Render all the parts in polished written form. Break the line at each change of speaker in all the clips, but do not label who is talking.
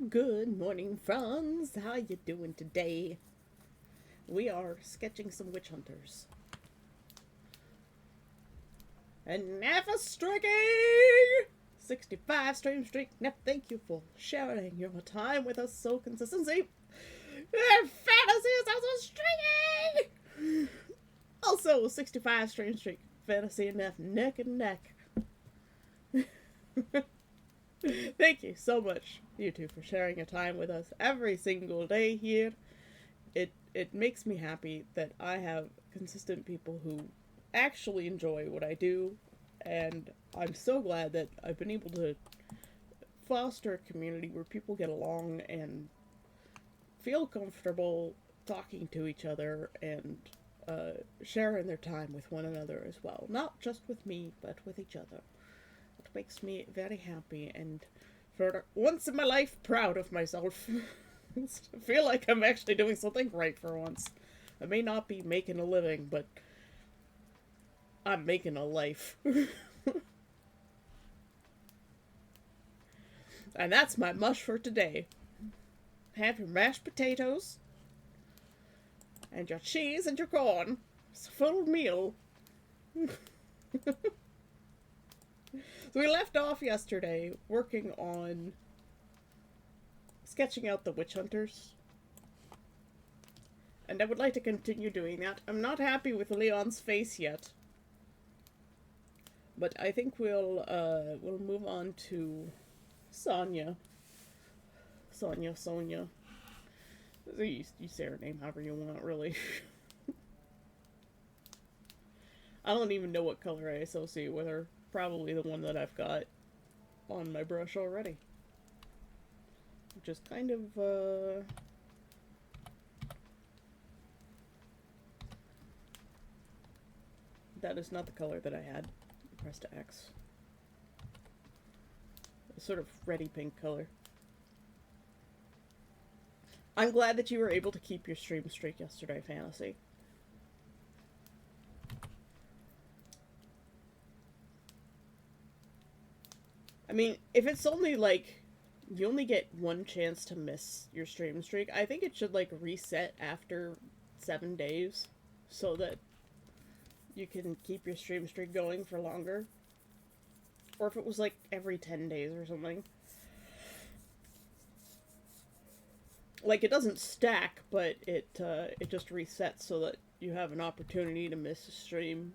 Good morning, friends. How you doing today? We are sketching some witch hunters. And never streaking! 65 stream streak. Neff, thank you for sharing your time with us so consistency. And fantasy is also streaking! Also, 65 stream streak. Fantasy and Neff neck and neck. Thank you so much, you two, for sharing your time with us every single day here. It makes me happy that I have consistent people who actually enjoy what I do, and I'm so glad that I've been able to foster a community where people get along and feel comfortable talking to each other and sharing their time with one another as well. Not just with me, but with each other. It makes me very happy and, for once in my life, proud of myself. I feel like I'm actually doing something right for once. I may not be making a living, but I'm making a life. And that's my mush for today. Have your mashed potatoes and your cheese and your corn. It's a full meal. So we left off yesterday working on sketching out the witch hunters. And I would like to continue doing that. I'm not happy with Leon's face yet. But I think we'll move on to Sonia. Sonia. You say her name however you want, really. I don't even know what color I associate with her. Probably the one that I've got on my brush already. Which is kind of, that is not the color that I had. Press to X. A sort of reddy pink color. I'm glad that you were able to keep your stream streak yesterday, Fantasy. I mean, if it's only like you only get one chance to miss your stream streak, I think it should like reset after 7 days so that you can keep your stream streak going for longer. Or if it was like every 10 days or something. Like, it doesn't stack, but it just resets so that you have an opportunity to miss a stream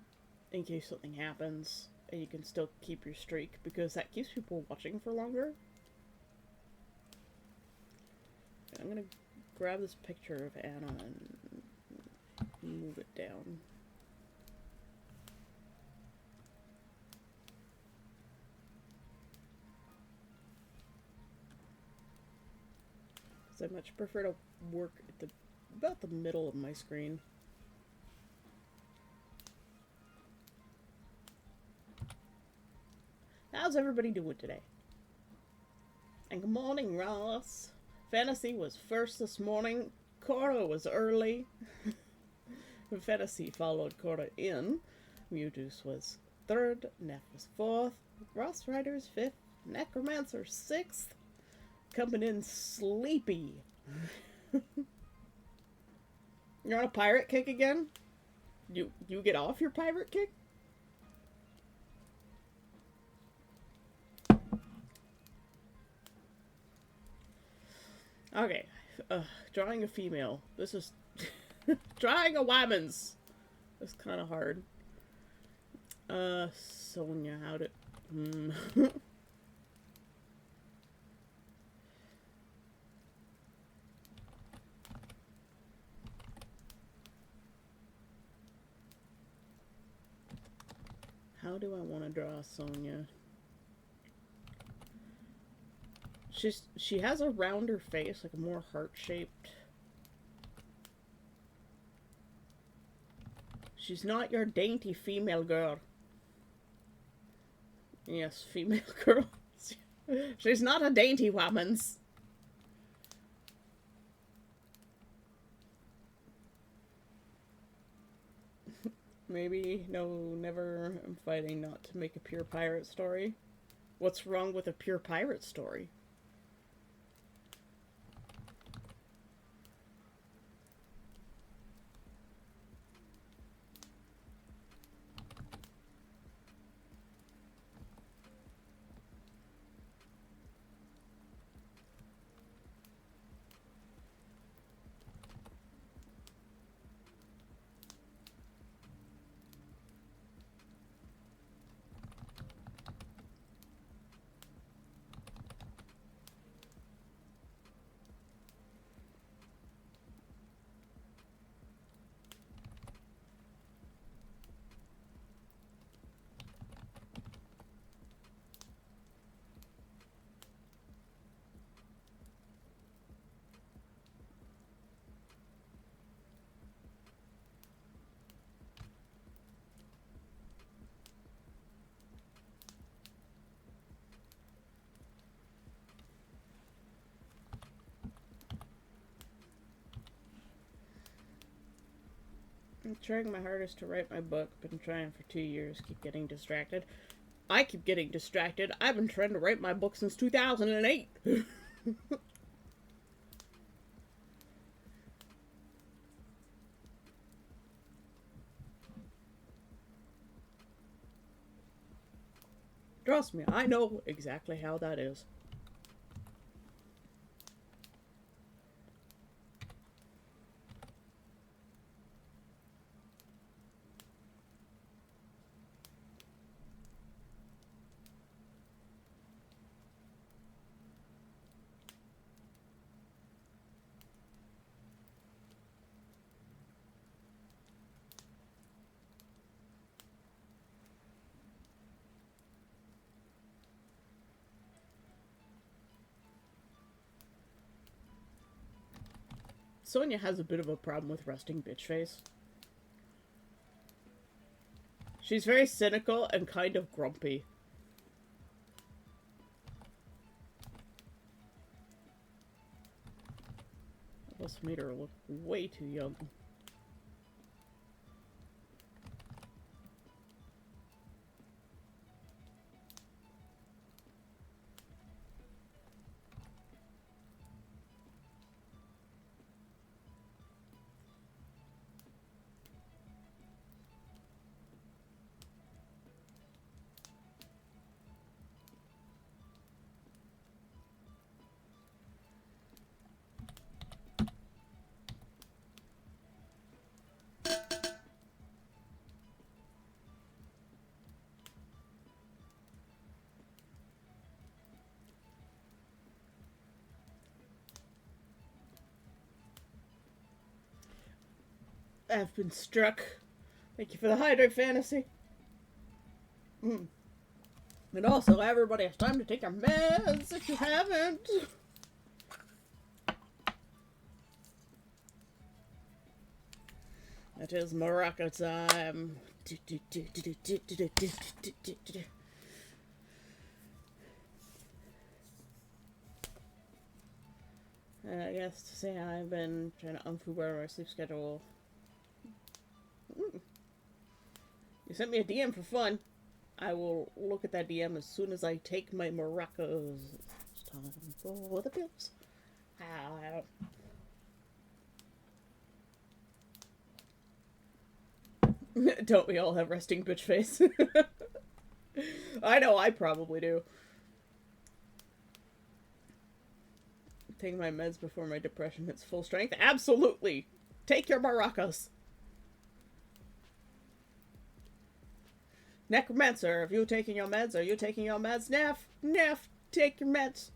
in case something happens, and you can still keep your streak, because that keeps people watching for longer. I'm gonna grab this picture of Anna and move it down. I much prefer to work at about the middle of my screen. How's everybody doing today? And good morning, Ross. Fantasy was first this morning. Cora was early. Fantasy followed Cora in. Mewtwo was third. Neff was fourth. Ross Rider's fifth. Necromancer sixth. Coming in sleepy. You're on a pirate kick again? You get off your pirate kick? Okay. Drawing a female. This is... drawing a woman's. It's kind of hard. Sonia, how to... How do I want to draw Sonia? She has a rounder face, like a more heart-shaped. She's not your dainty female girl. Yes, female girl. She's not a dainty woman's. Maybe, no, never. I'm fighting not to make a pure pirate story. What's wrong with a pure pirate story? I'm trying my hardest to write my book. Been trying for 2 years. Keep getting distracted. I keep getting distracted. I've been trying to write my book since 2008. Trust me, I know exactly how that is. Sonia has a bit of a problem with resting bitch face. She's very cynical and kind of grumpy. This made her look way too young. I've been struck. Thank you for the hydrate fantasy. And also, everybody, it's time to take your meds if you haven't. It is maraca time. I guess to say I've been trying to unfoobar my sleep schedule. You sent me a DM for fun. I will look at that DM as soon as I take my maracas. It's time for the pills. Don't we all have resting bitch face? I know I probably do. Taking my meds before my depression hits full strength? Absolutely! Take your maracas! Necromancer, are you taking your meds? Are you taking your meds? Neff, take your meds.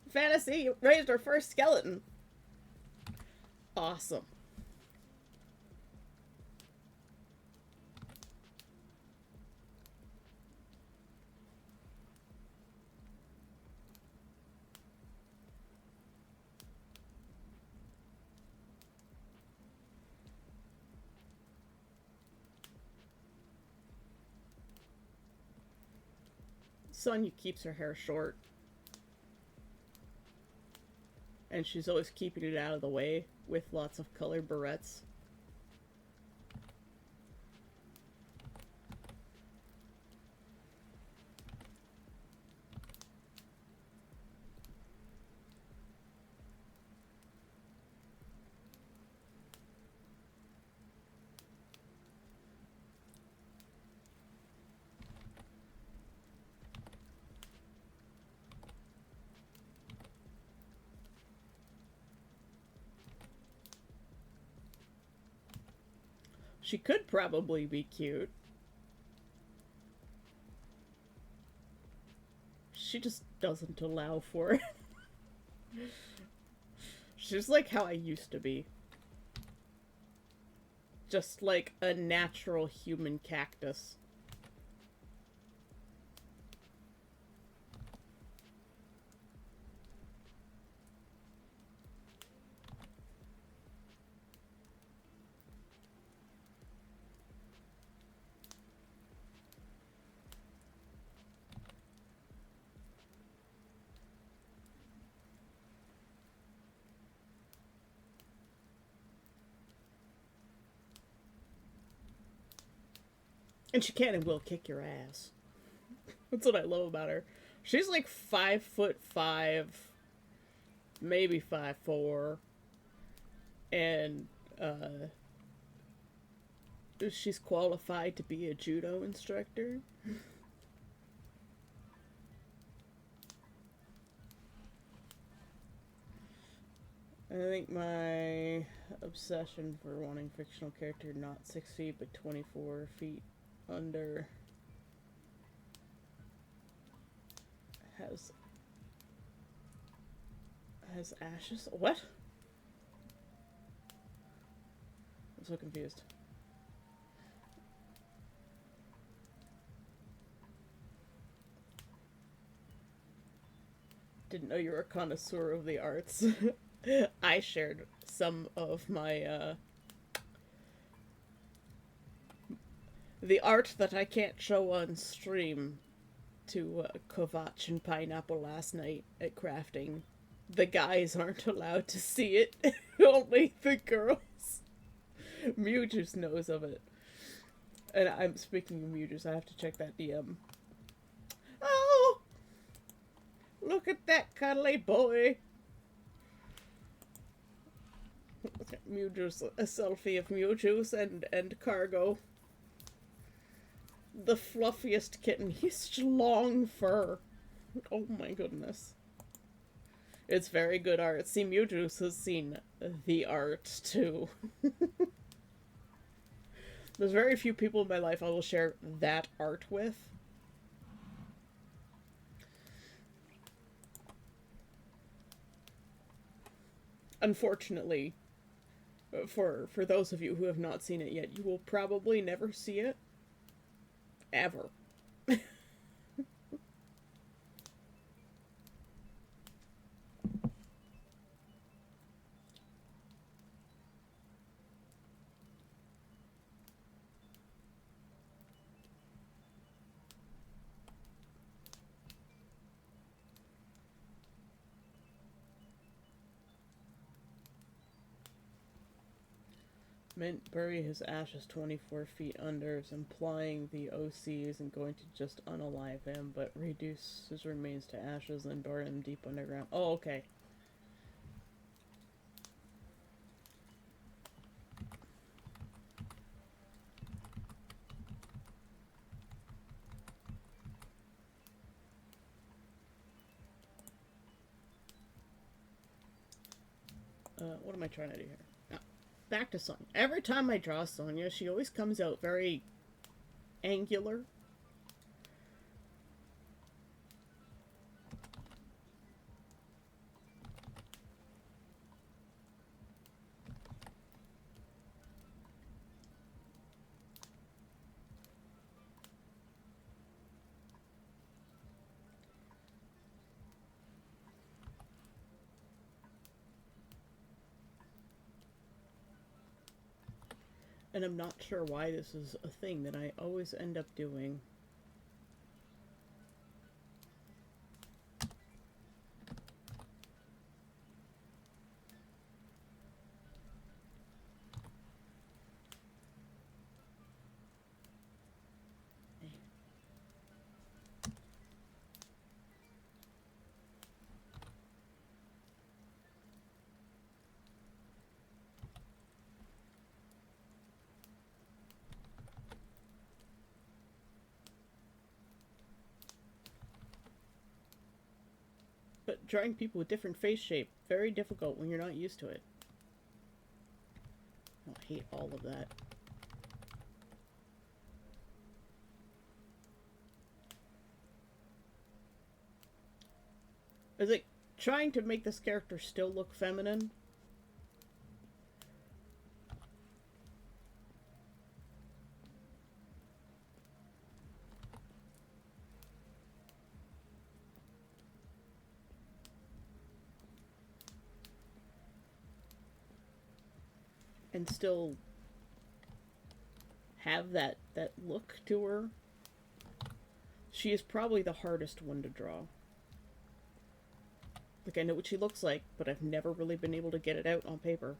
Fantasy raised her first skeleton. Awesome. Sonya keeps her hair short. And she's always keeping it out of the way with lots of colored barrettes. She could probably be cute. She just doesn't allow for it. She's like how I used to be. Just like a natural human cactus. And she can and will kick your ass. That's what I love about her. She's like 5'5", maybe 5'4", and she's qualified to be a judo instructor. I think my obsession for wanting fictional character not 6 feet but 24 feet under has ashes. What? I'm so confused. Didn't know you were a connoisseur of the arts. I shared some of my the art that I can't show on stream to Kovac and Pineapple last night at crafting. The guys aren't allowed to see it. Only the girls. Mewjus knows of it. And I'm speaking of Mewjus, I have to check that DM. Oh! Look at that cuddly boy! Mewjus, a selfie of Mewjus and Cargo. The fluffiest kitten. He's long fur. Oh my goodness. It's very good art. See, Mewjus has seen the art too. There's very few people in my life I will share that art with. Unfortunately, for those of you who have not seen it yet, you will probably never see it. Ever. Mint bury his ashes 24 feet under, implying the OC isn't going to just unalive him, but reduce his remains to ashes and bury him deep underground. Oh, okay. What am I trying to do here? Back to Sonya. Every time I draw Sonya, she always comes out very angular. And I'm not sure why this is a thing that I always end up doing. But drawing people with different face shape, very difficult when you're not used to it. Oh, I hate all of that. Is it trying to make this character still look feminine? And still have that look to her? She is probably the hardest one to draw. Like, I know what she looks like, but I've never really been able to get it out on paper.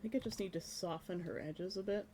think I just need to soften her edges a bit.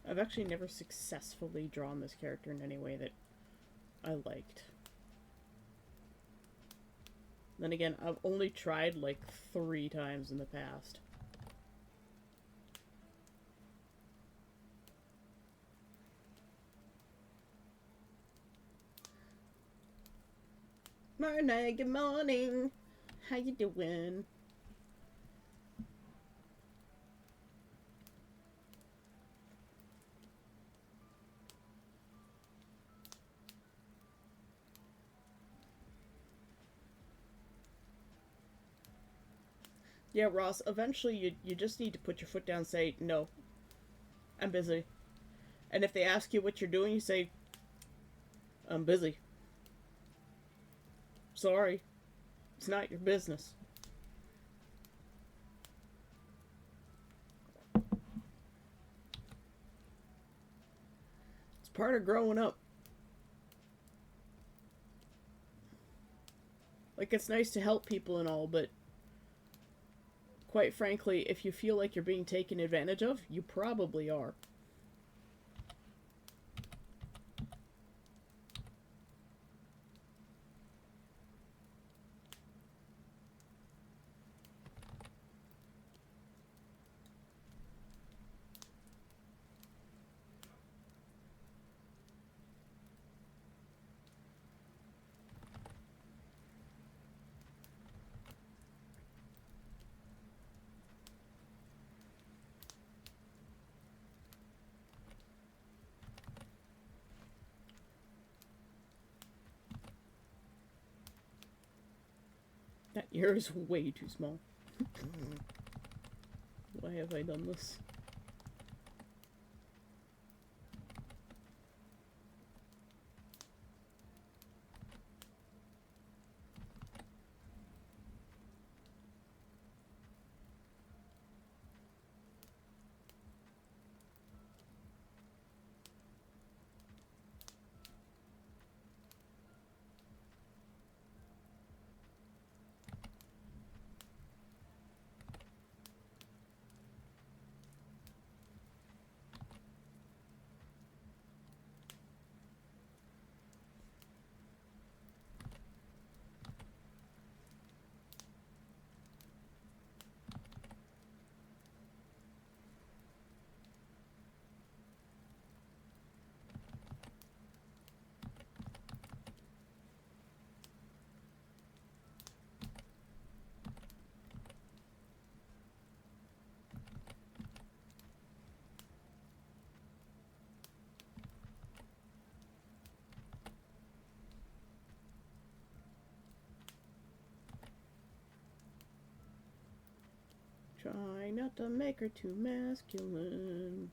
I've actually never successfully drawn this character in any way that I liked. Then again, I've only tried like 3 times in the past. Morning, good morning. How you doing? Yeah, Ross, eventually you just need to put your foot down and say, no, I'm busy. And if they ask you what you're doing, you say, I'm busy. Sorry. It's not your business. It's part of growing up. Like, it's nice to help people and all, but quite frankly, if you feel like you're being taken advantage of, you probably are. That ear is way too small. Why have I done this? Try not to make her too masculine.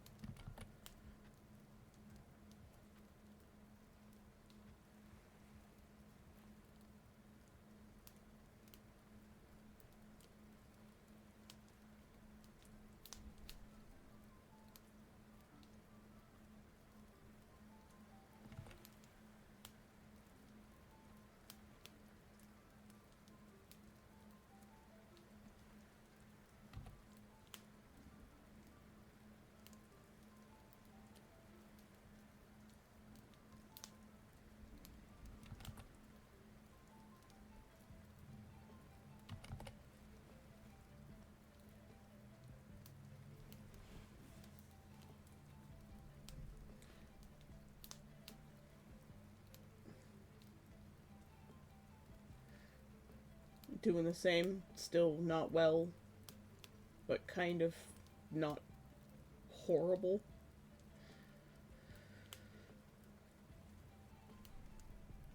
doing the same. Still not well, but kind of not horrible.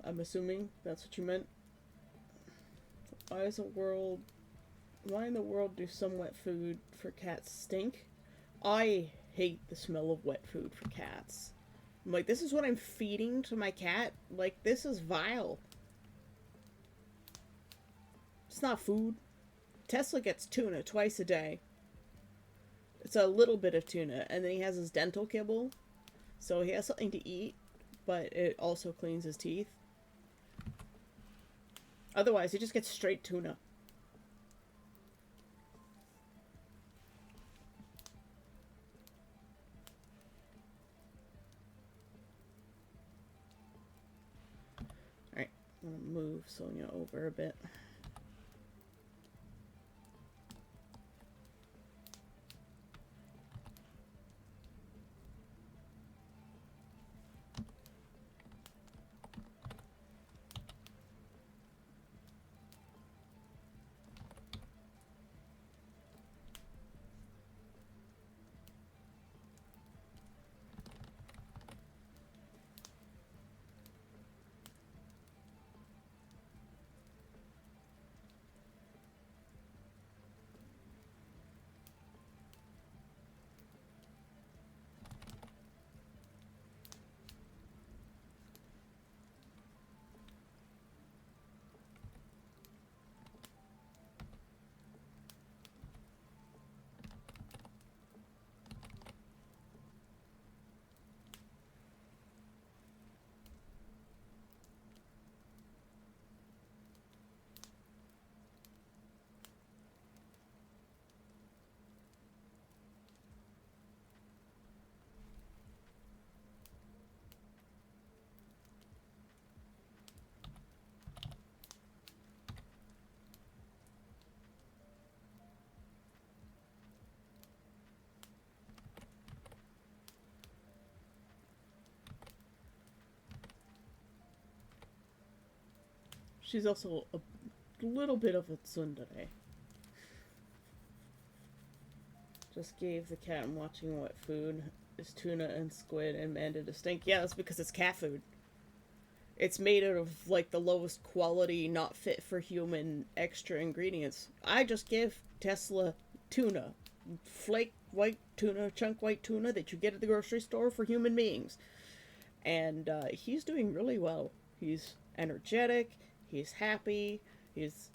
I'm assuming that's what you meant. Why is the world... Why in the world do some wet food for cats stink? I hate the smell of wet food for cats. I'm like, this is what I'm feeding to my cat? Like, this is vile. It's not food. Tesla gets tuna twice a day. It's a little bit of tuna, and then he has his dental kibble. So he has something to eat, but it also cleans his teeth. Otherwise, he just gets straight tuna. Alright, I'm gonna move Sonia over a bit. She's also a little bit of a tsundere. Just gave the cat I'm watching what food is tuna and squid and manded to stink. Yeah, that's because it's cat food. It's made out of, like, the lowest quality, not fit for human extra ingredients. I just give Tesla tuna. Flake white tuna, chunk white tuna that you get at the grocery store for human beings. And he's doing really well. He's energetic. He's happy. His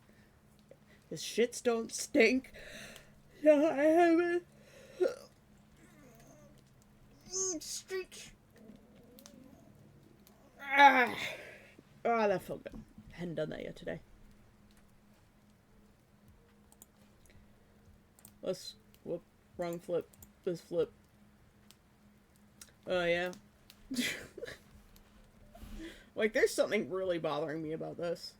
shits don't stink. Yeah, I haven't. Streak. Ah, that felt good. Hadn't done that yet today. Let's whoop. Wrong flip. This flip. Oh yeah. Like, there's something really bothering me about this.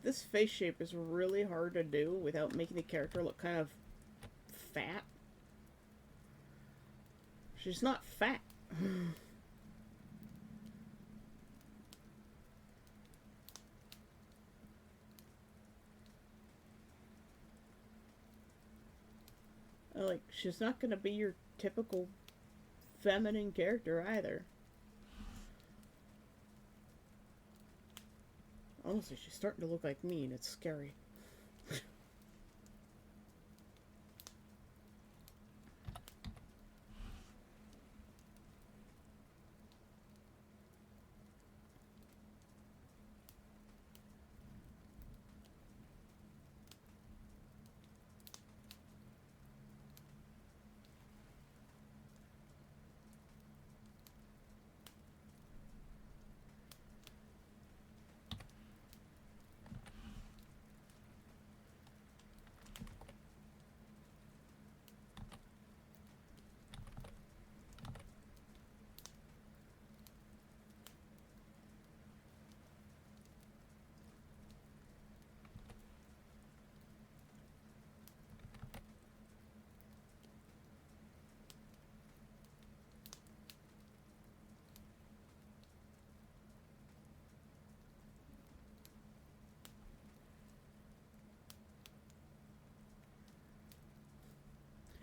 This face shape is really hard to do without making the character look kind of fat. She's not fat. Like, she's not gonna be your typical feminine character either. Honestly, she's starting to look like me, and it's scary.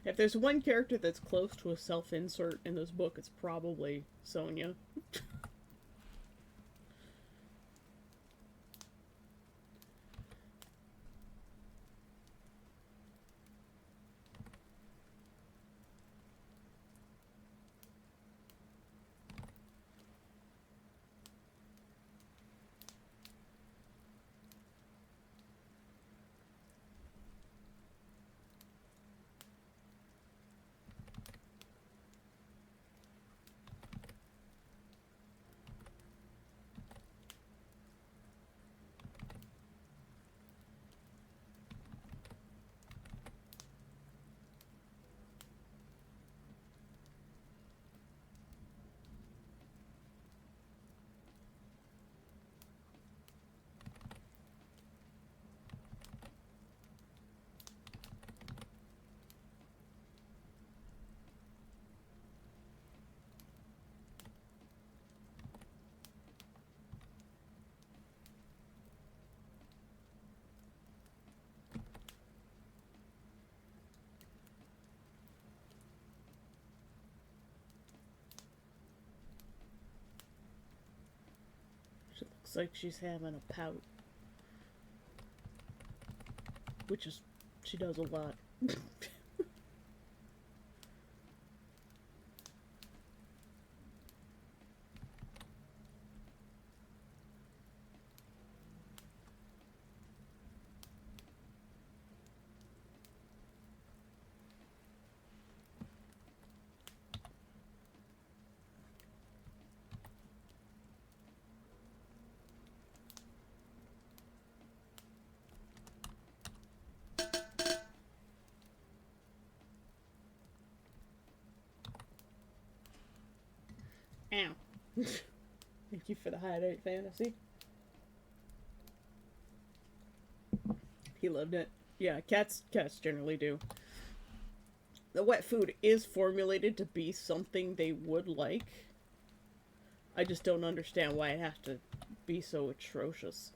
If there's one character that's close to a self-insert in this book, it's probably Sonia. She looks like she's having a pout. Which is, she does a lot. Ow. Thank you for the hideout fantasy. He loved it. Yeah, cats generally do. The wet food is formulated to be something they would like. I just don't understand why it has to be so atrocious.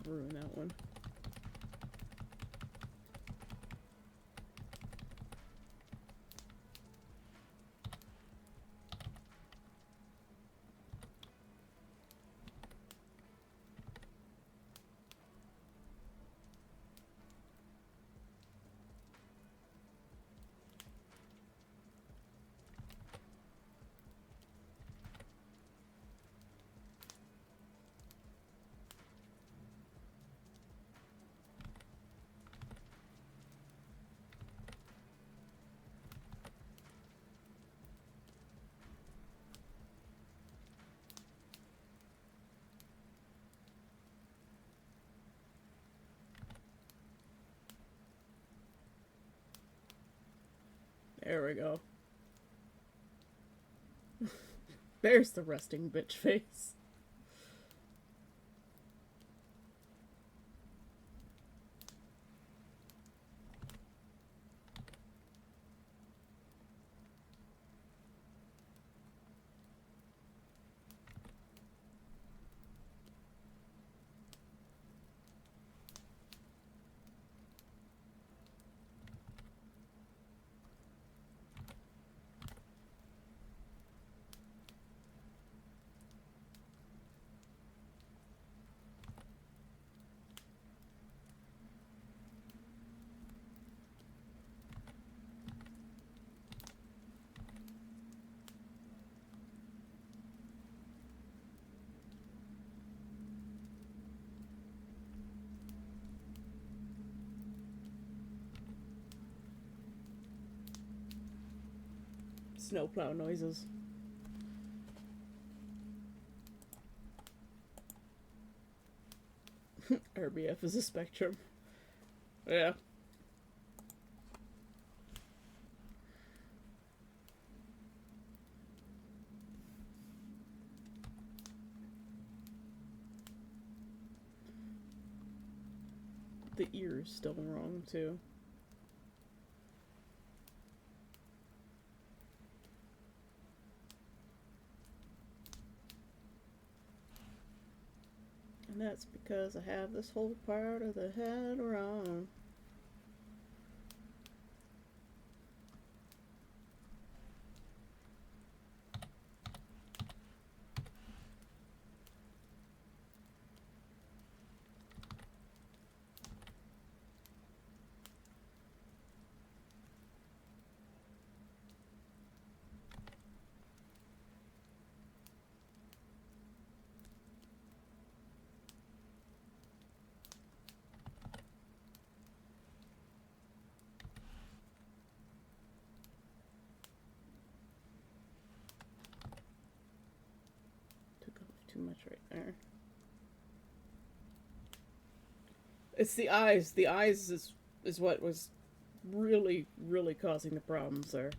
Ruin that one. There we go. There's the resting bitch face. snowplow noises. RBF is a spectrum. Yeah. The ear's still wrong, too. And that's because I have this whole part of the head wrong. Too much right there. It's the eyes. The eyes is what was really, really causing the problems there.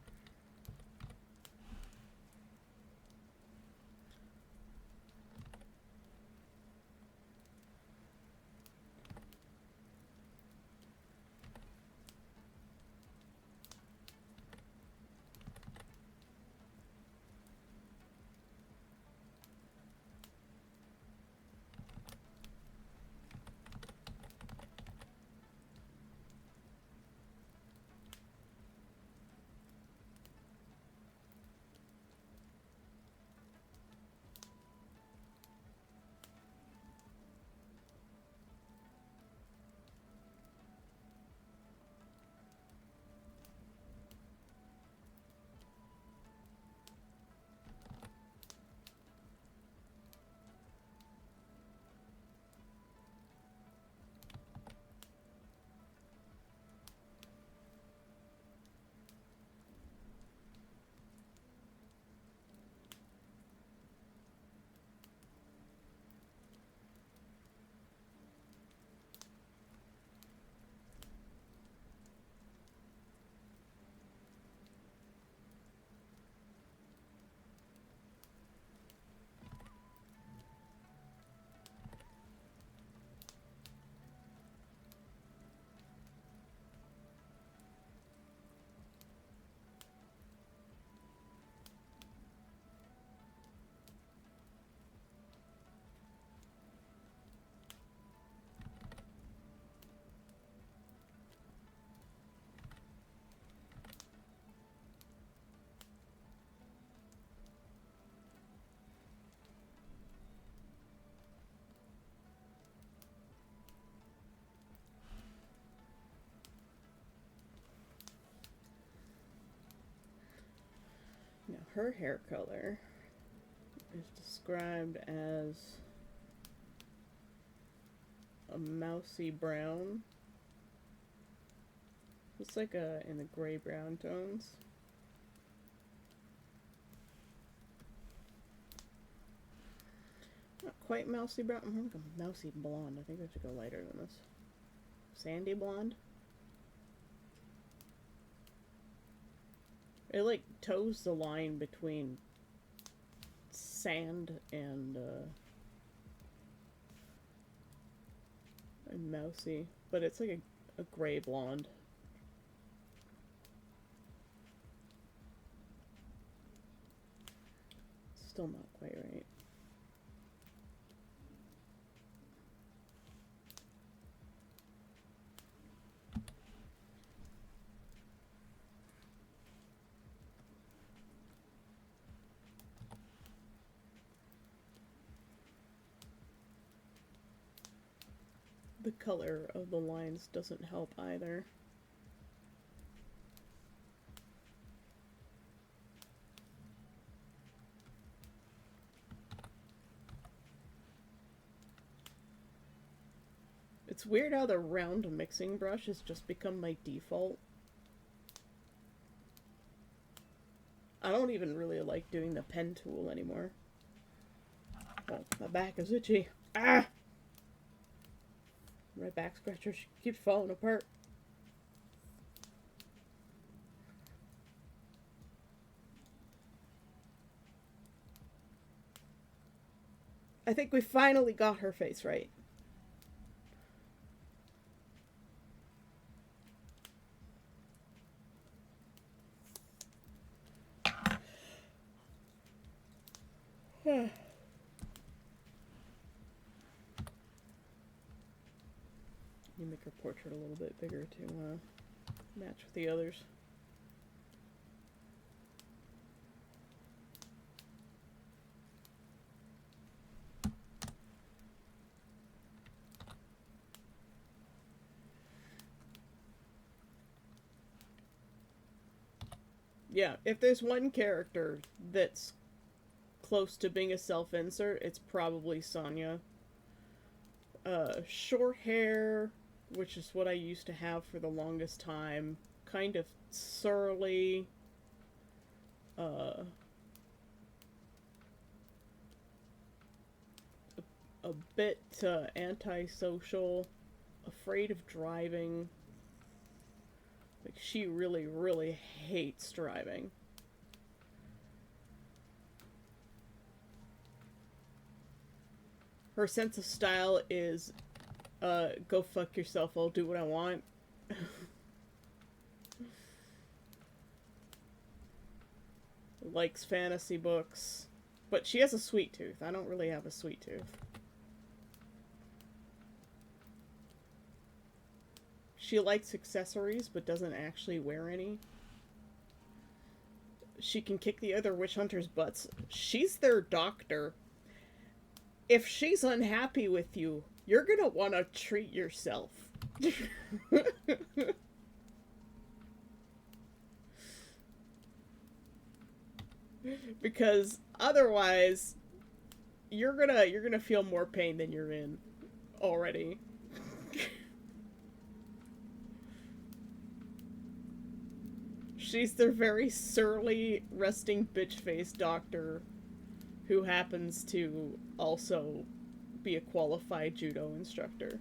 Now, her hair color is described as a mousy brown. It's like in the gray brown tones. Not quite mousy brown. I'm like a mousy blonde. I think I should go lighter than this. Sandy blonde. It like toes the line between sand and mousy, but it's like a gray blonde. Still not quite right. The color of the lines doesn't help either. It's weird how the round mixing brush has just become my default. I don't even really like doing the pen tool anymore. Oh, my back is itchy. Ah! My back scratcher keeps falling apart. I think we finally got her face right. You make her portrait a little bit bigger to match with the others. Yeah, if there's one character that's close to being a self-insert, it's probably Sonya. Short hair, which is what I used to have for the longest time. Kind of surly. A bit antisocial. Afraid of driving. Like, she really, really hates driving. Her sense of style is, go fuck yourself, I'll do what I want. Likes fantasy books. But she has a sweet tooth. I don't really have a sweet tooth. She likes accessories, but doesn't actually wear any. She can kick the other witch hunters' butts. She's their doctor. If she's unhappy with you, you're gonna want to treat yourself. Because otherwise, you're gonna feel more pain than you're in already. She's their very surly, resting bitch-faced doctor who happens to also be a qualified judo instructor.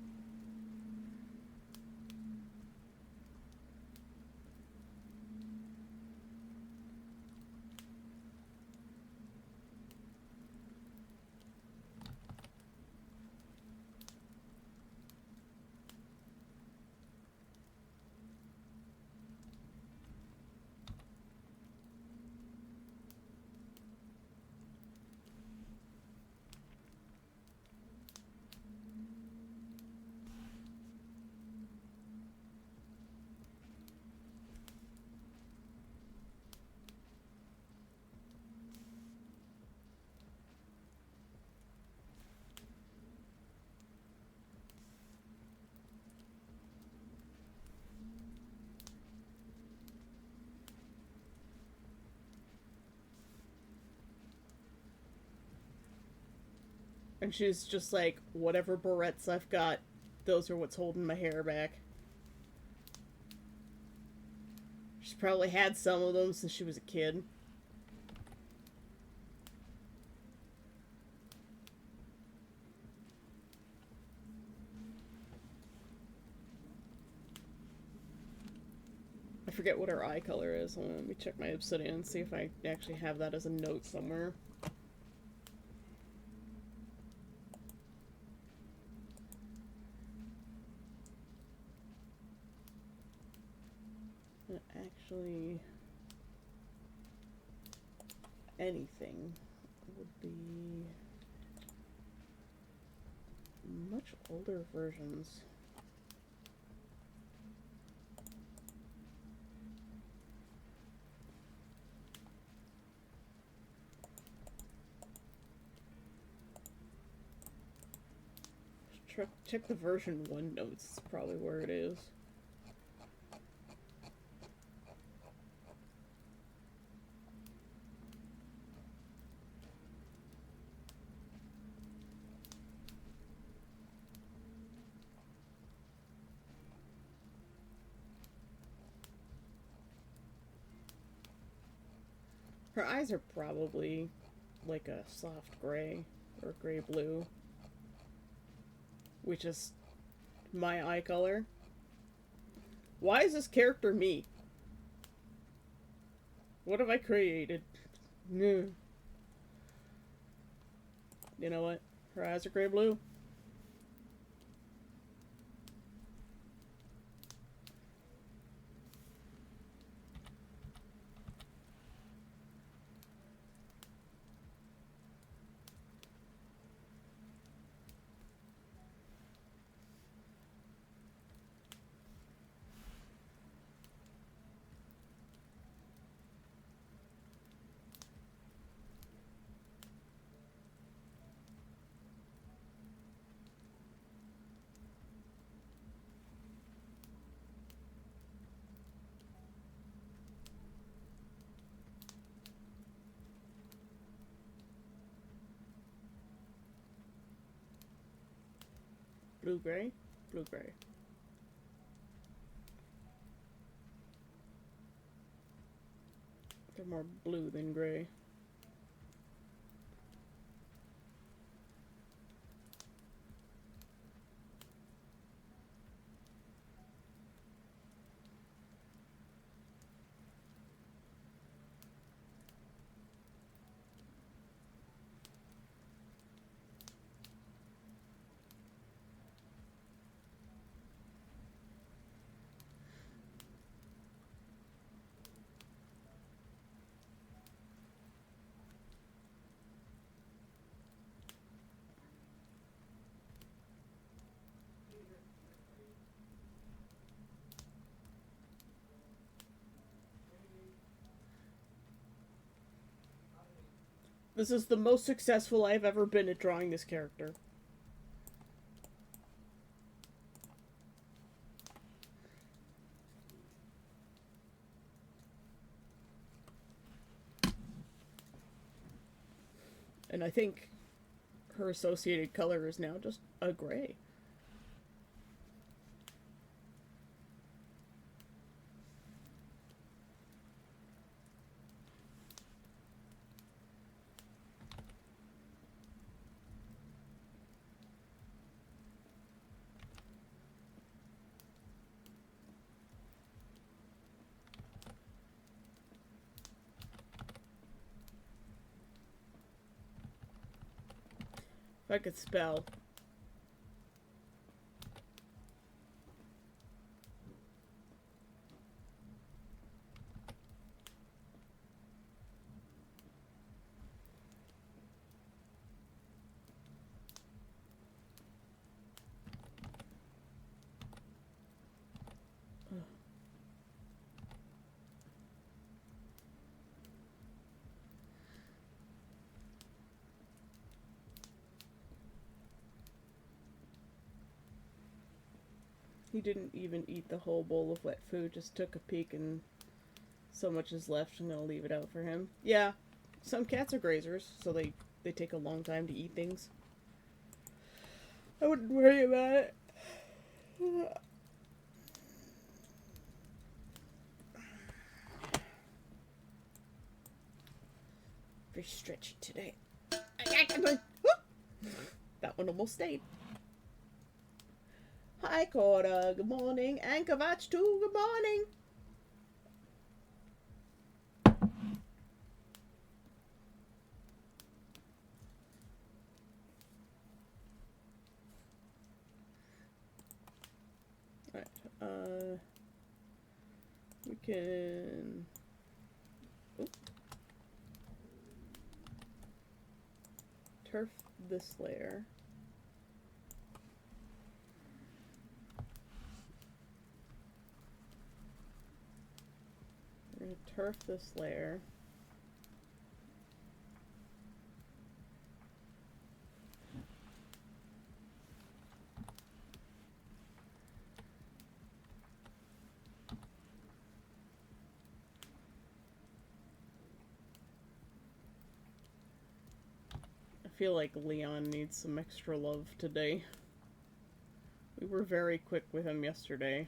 And she's just like, whatever barrettes I've got, those are what's holding my hair back. She's probably had some of them since she was a kid. I forget what her eye color is. Let me check my obsidian and see if I actually have that as a note somewhere. Actually, anything would be much older versions. Check the version 1 notes, it's probably where it is. Her eyes are probably like a soft gray or gray blue, which is my eye color. Why is this character me? What have I created? You know what? Her eyes are gray blue. Blue gray? Blue gray. They're more blue than gray. This is the most successful I've ever been at drawing this character. And I think her associated color is now just a gray. If I could spell. He didn't even eat the whole bowl of wet food, just took a peek and so much is left. I'm gonna leave it out for him. Yeah, some cats are grazers, so they take a long time to eat things. I wouldn't worry about it. Very stretchy today. That one almost stayed. Hi, Cora. Good morning. And Kavach, too. Good morning. Alright. We can... Oop. Turf this layer. We're going to turf this layer. I feel like Leon needs some extra love today. We were very quick with him yesterday.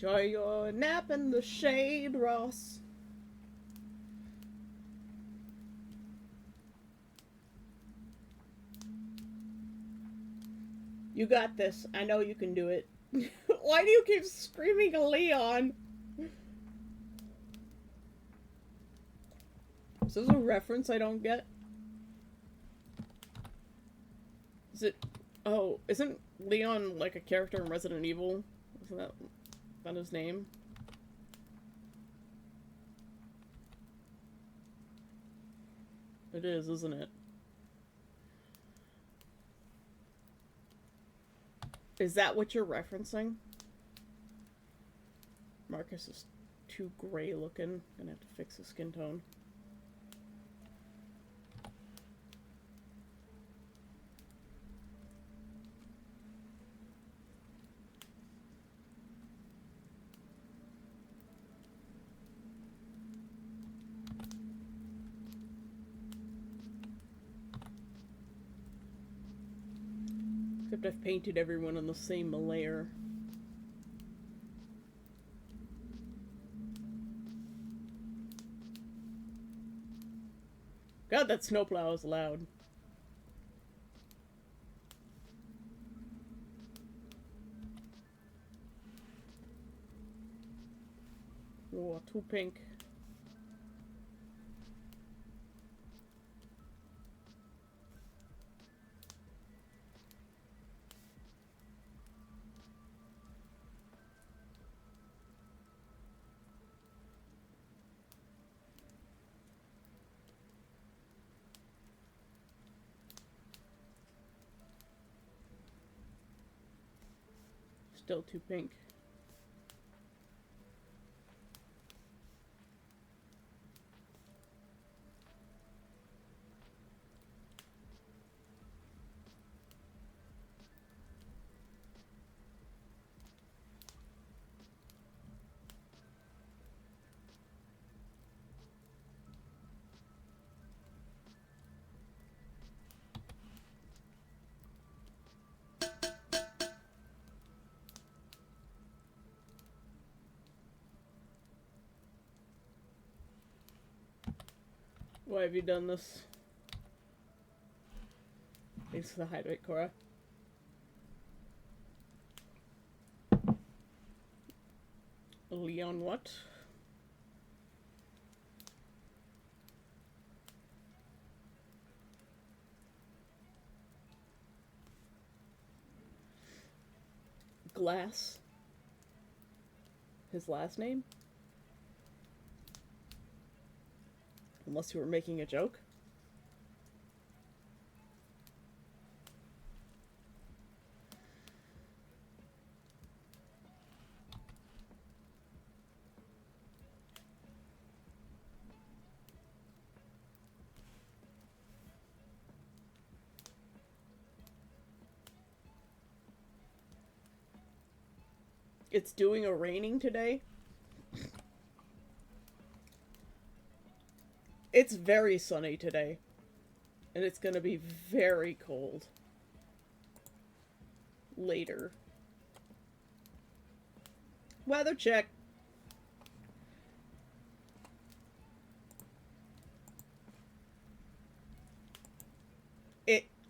Enjoy your nap in the shade, Ross. You got this. I know you can do it. Why do you keep screaming Leon? Is this a reference I don't get? Is it... Oh, isn't Leon like a character in Resident Evil? Isn't that his name? It is, isn't it? Is that what you're referencing? Marcus is too gray looking. Gonna have to fix his skin tone. Except I've painted everyone on the same layer. God, that snowplow is loud. Oh, too pink. Still too pink. Why have you done this? Thanks for the hydrate, Cora. Leon what? Glass? His last name? Unless you were making a joke? It's doing a raining today. It's very sunny today. And it's gonna be very cold. Later. Weather check.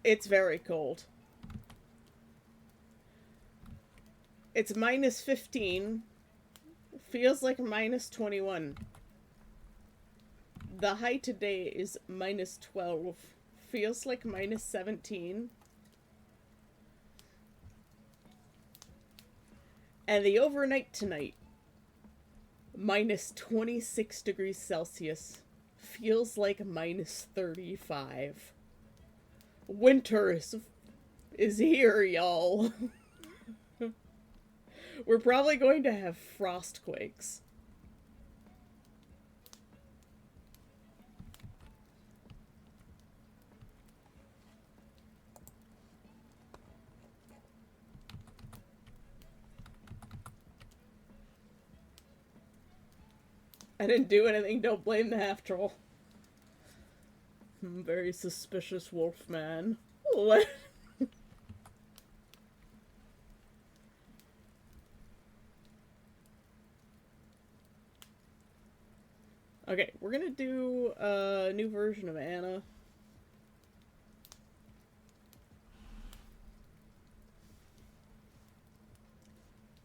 It's very cold. It's minus 15. Feels like minus 21. The high today is minus 12. Feels like minus 17. And the overnight tonight, minus 26 degrees Celsius. Feels like minus 35. Winter is here, y'all. We're probably going to have frost quakes. I didn't do anything, don't blame the half-troll. Very suspicious wolf man. What? Okay, we're gonna do a new version of Anna.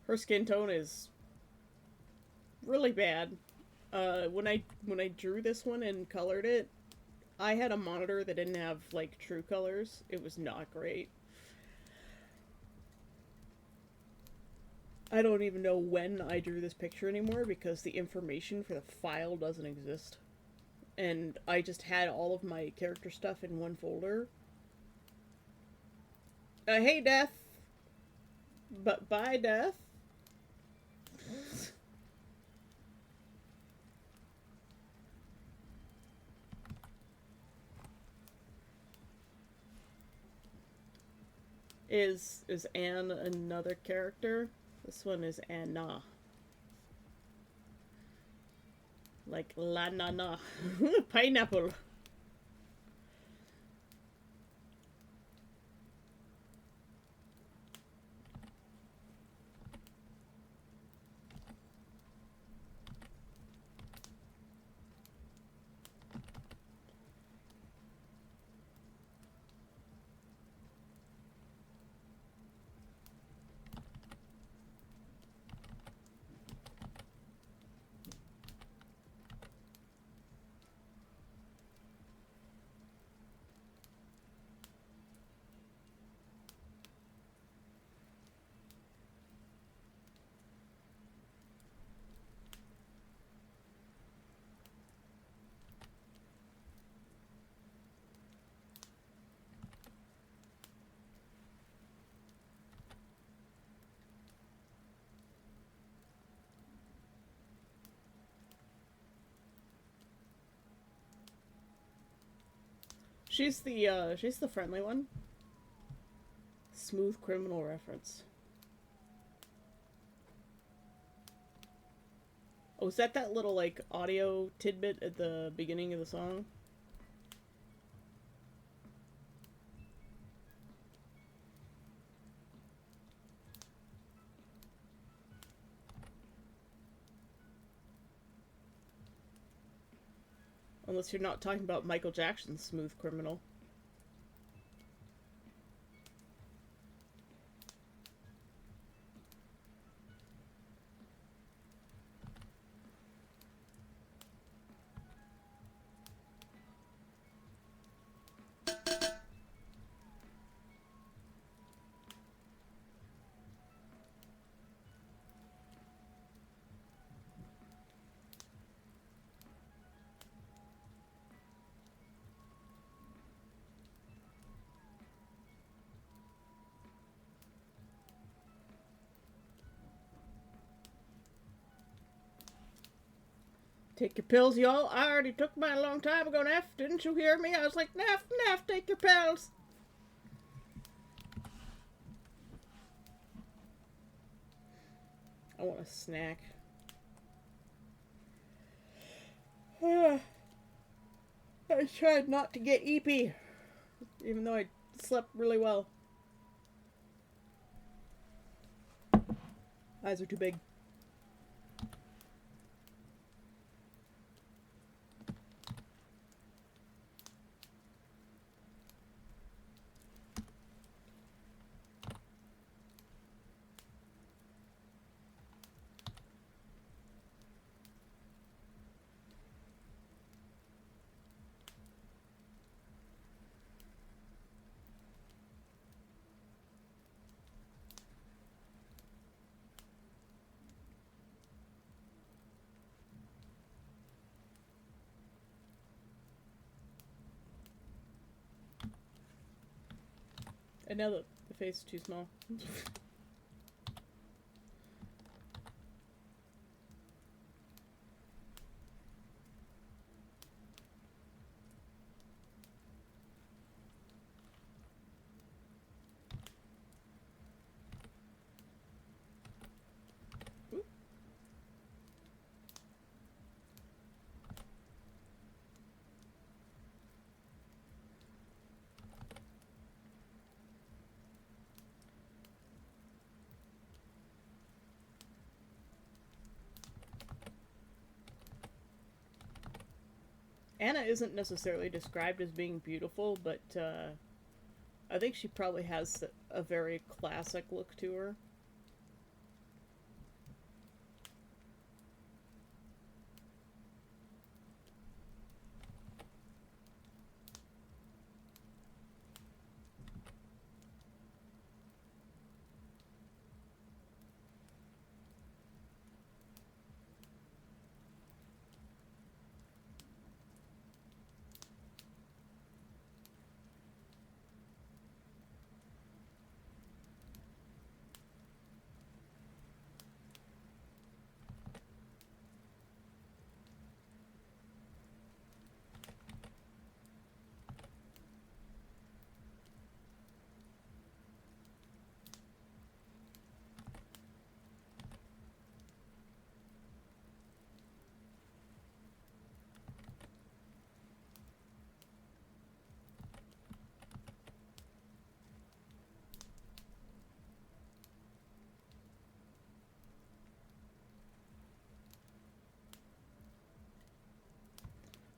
Her skin tone is really bad. When I drew this one and colored it, I had a monitor that didn't have like true colors. It was not great. I don't even know when I drew this picture anymore because the information for the file doesn't exist. And I just had all of my character stuff in one folder. Hey, Death! But bye, Death! Is Anne another character? This one is Anna. Like la na na. Pineapple. She's the friendly one. Smooth criminal reference. Oh, is that little like audio tidbit at the beginning of the song? Unless you're not talking about Michael Jackson's Smooth Criminal. Take your pills, y'all. I already took mine a long time ago, Neff. Didn't you hear me? I was like, Neff, Neff, take your pills. I want a snack. I tried not to get eepy, even though I slept really well. Eyes are too big. And now the face is too small. Anna isn't necessarily described as being beautiful, but I think she probably has a very classic look to her.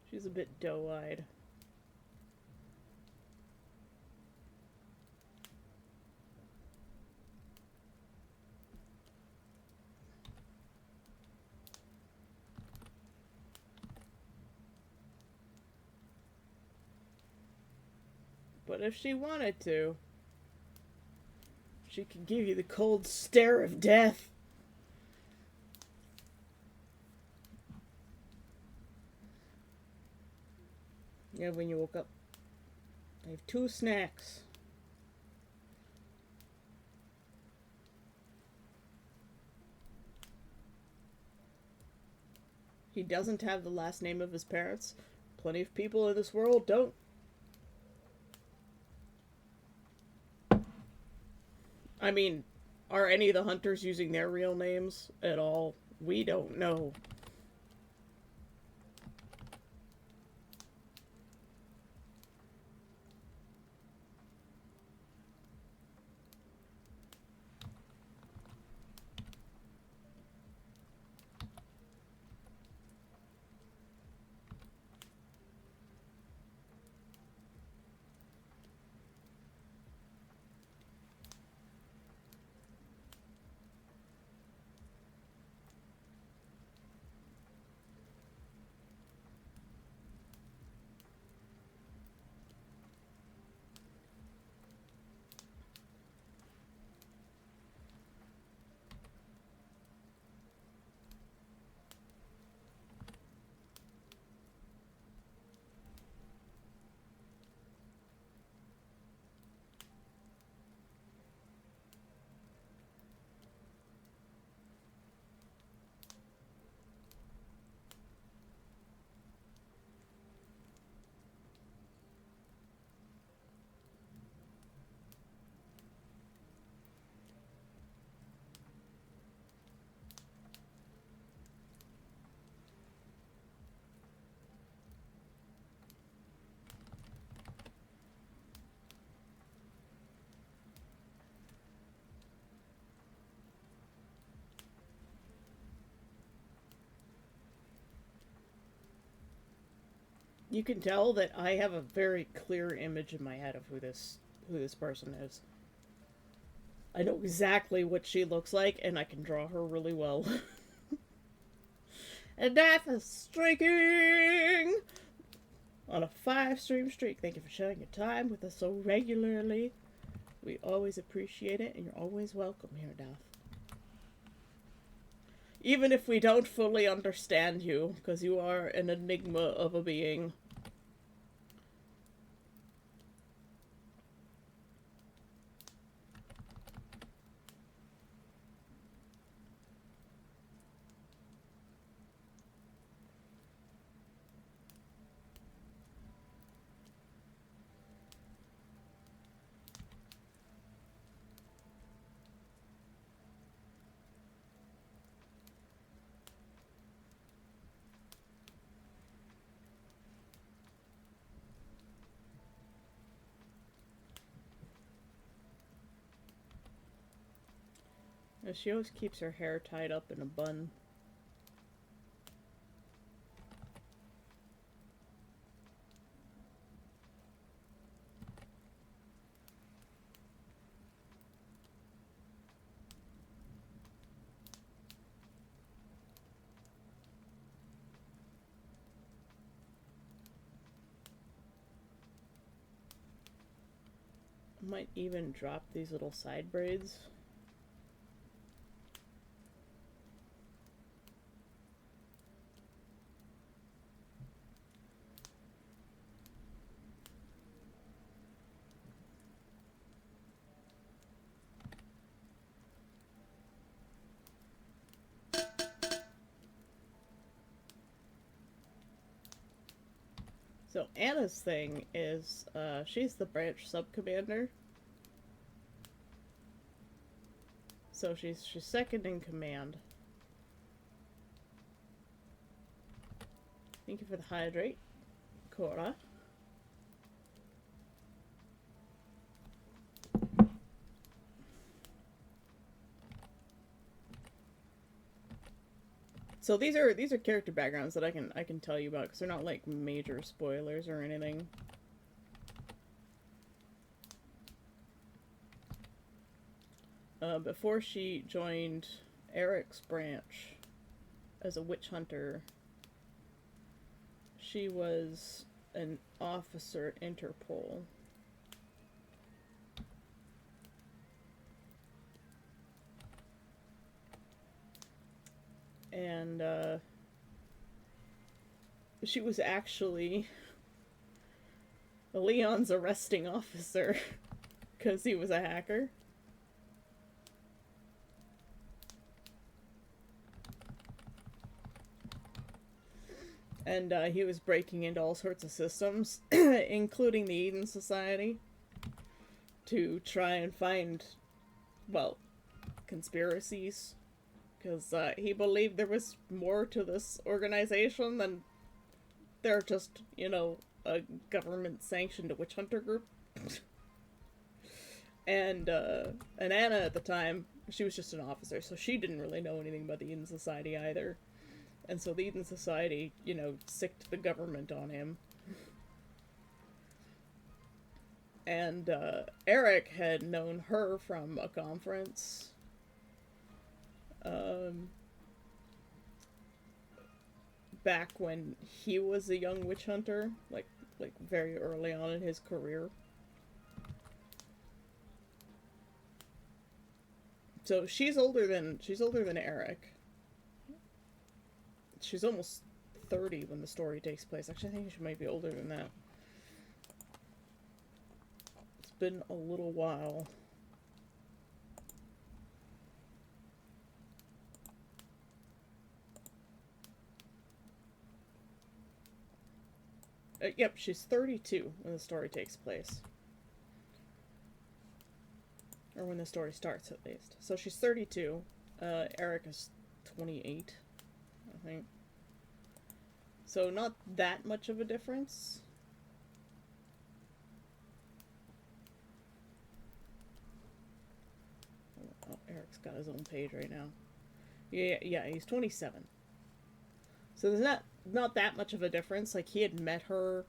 She's a bit doe-eyed. But if she wanted to, she could give you the cold stare of death. Yeah, when you woke up. I have 2 snacks. He doesn't have the last name of his parents. Plenty of people in this world don't. I mean, are any of the hunters using their real names at all? We don't know. You can tell that I have a very clear image in my head of who this person is. I know exactly what she looks like, and I can draw her really well. And Death is streaking on a 5-stream streak. Thank you for sharing your time with us so regularly. We always appreciate it, and you're always welcome here, Death. Even if we don't fully understand you, because you are an enigma of a being. She always keeps her hair tied up in a bun. Might even drop these little side braids. So Anna's thing is, she's the branch sub-commander. So she's second in command. Thank you for the hydrate, Cora. So these are character backgrounds that I can tell you about because they're not like major spoilers or anything. Before she joined Eric's branch as a witch hunter, she was an officer at Interpol. And she was actually Leon's arresting officer because he was a hacker. And he was breaking into all sorts of systems, including the Eden Society, to try and find, well, conspiracies. Because he believed there was more to this organization than they're just, you know, a government-sanctioned witch hunter group. And Anna at the time, she was just an officer, so she didn't really know anything about the Eden Society either. And so the Eden Society, you know, sicked the government on him. And Eric had known her from a conference. Back when he was a young witch hunter, like very early on in his career. So she's older than Eric. She's almost 30 when the story takes place. Actually, I think she might be older than that. It's been a little while. Yep, she's 32 when the story takes place. Or when the story starts, at least. So she's 32. Eric is 28, I think. So not that much of a difference. Oh, Eric's got his own page right now. Yeah, he's 27. So there's not that much of a difference. Like, he had met her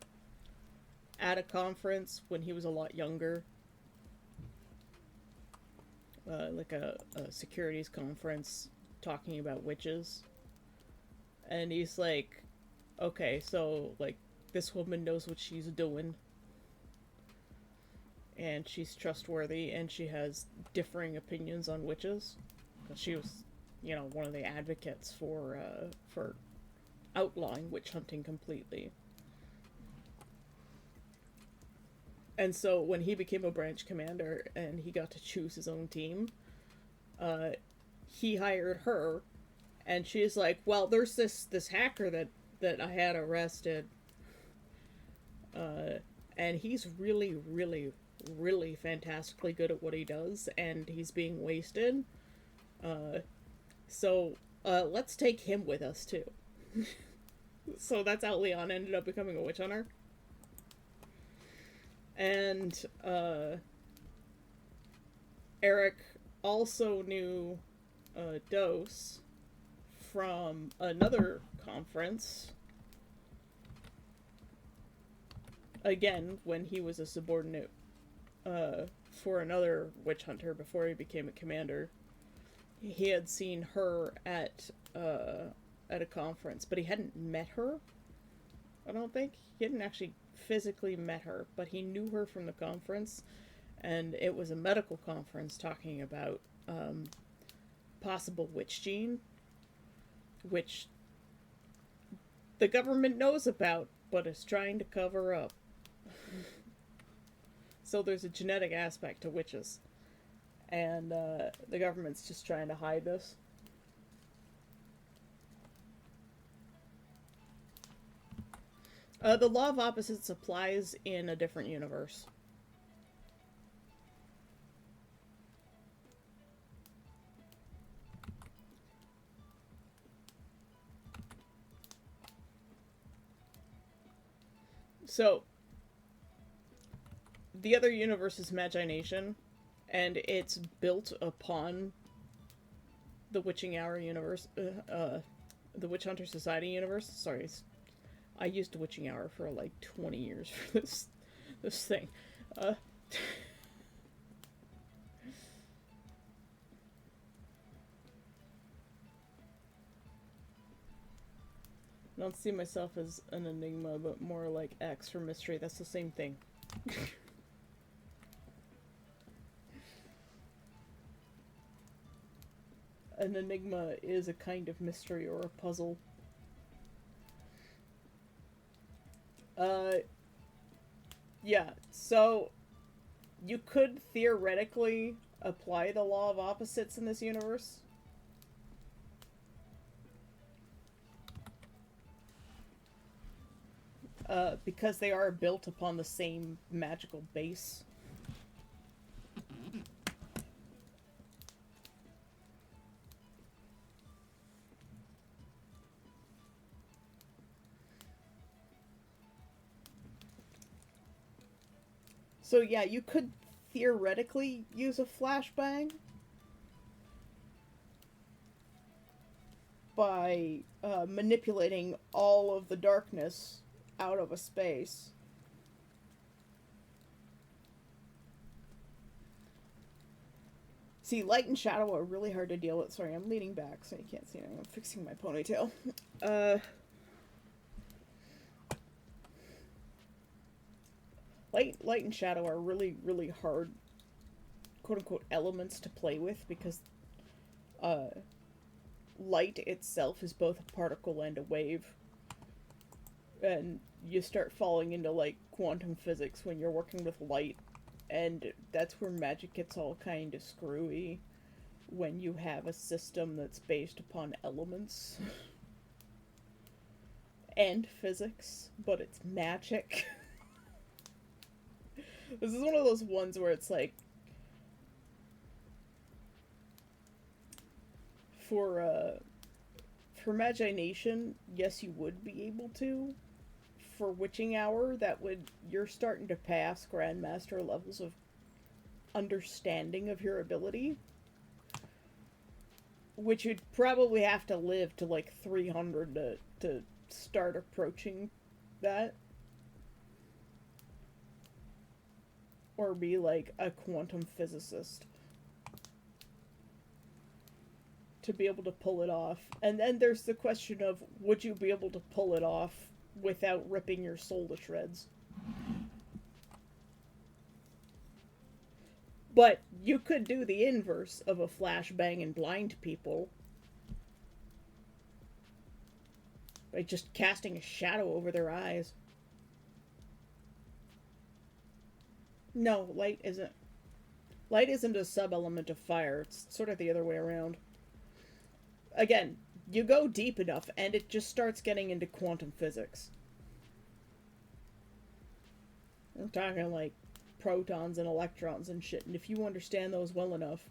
at a conference when he was a lot younger. Like a securities conference talking about witches. And he's like, okay, so, like, this woman knows what she's doing. And she's trustworthy, and she has differing opinions on witches. She was, you know, one of the advocates for outlawing witch hunting completely. And so when he became a branch commander and he got to choose his own team, he hired her, and she's like, well, there's this hacker that I had arrested, and he's really, really, really fantastically good at what he does, and he's being wasted. So let's take him with us too. So that's how Leon ended up becoming a witch hunter. And Eric also knew Dose from another conference. Again, when he was a subordinate for another witch hunter before he became a commander. He had seen her at a conference, but he hadn't met her. I don't think he hadn't actually physically met her, but he knew her from the conference, and it was a medical conference talking about possible witch gene, which the government knows about but is trying to cover up. So there's a genetic aspect to witches, and the government's just trying to hide this. The law of opposites applies in a different universe. So, the other universe is Magi Nation, and it's built upon the Witching Hour universe, the Witch Hunter Society universe. Sorry, I used Witching Hour for like 20 years for this thing. I don't see myself as an enigma, but more like X for mystery. That's the same thing. An enigma is a kind of mystery or a puzzle. Yeah, so you could theoretically apply the law of opposites in this universe. Because they are built upon the same magical base. So yeah, you could theoretically use a flashbang by manipulating all of the darkness out of a space. See, light and shadow are really hard to deal with. Sorry, I'm leaning back so you can't see me. I'm fixing my ponytail. Light and shadow are really, really hard, quote-unquote, elements to play with because light itself is both a particle and a wave. And you start falling into, like, quantum physics when you're working with light. And that's where magic gets all kind of screwy. When you have a system that's based upon elements. And physics, but it's magic. This is one of those ones where it's like... For Magi Nation, yes, you would be able to. For Witching Hour, you're starting to pass Grandmaster levels of understanding of your ability. Which you'd probably have to live to like 300 to start approaching that. Or be like a quantum physicist. To be able to pull it off. And then there's the question of, would you be able to pull it off without ripping your soul to shreds? But you could do the inverse of a flashbang and blind people. By just casting a shadow over their eyes. No, light isn't. Light isn't a sub-element of fire. It's sort of the other way around. Again, you go deep enough and it just starts getting into quantum physics. I'm talking like protons and electrons and shit, and if you understand those well enough.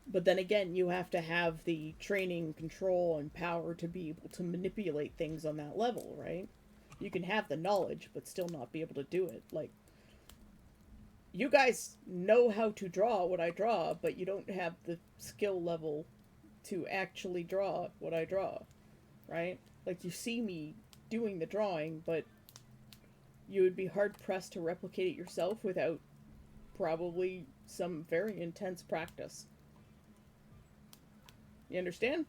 But then again, you have to have the training, control, and power to be able to manipulate things on that level, right? You can have the knowledge, but still not be able to do it. Like, you guys know how to draw what I draw, but you don't have the skill level to actually draw what I draw, right? Like, you see me doing the drawing, but you would be hard-pressed to replicate it yourself without probably some very intense practice. You understand?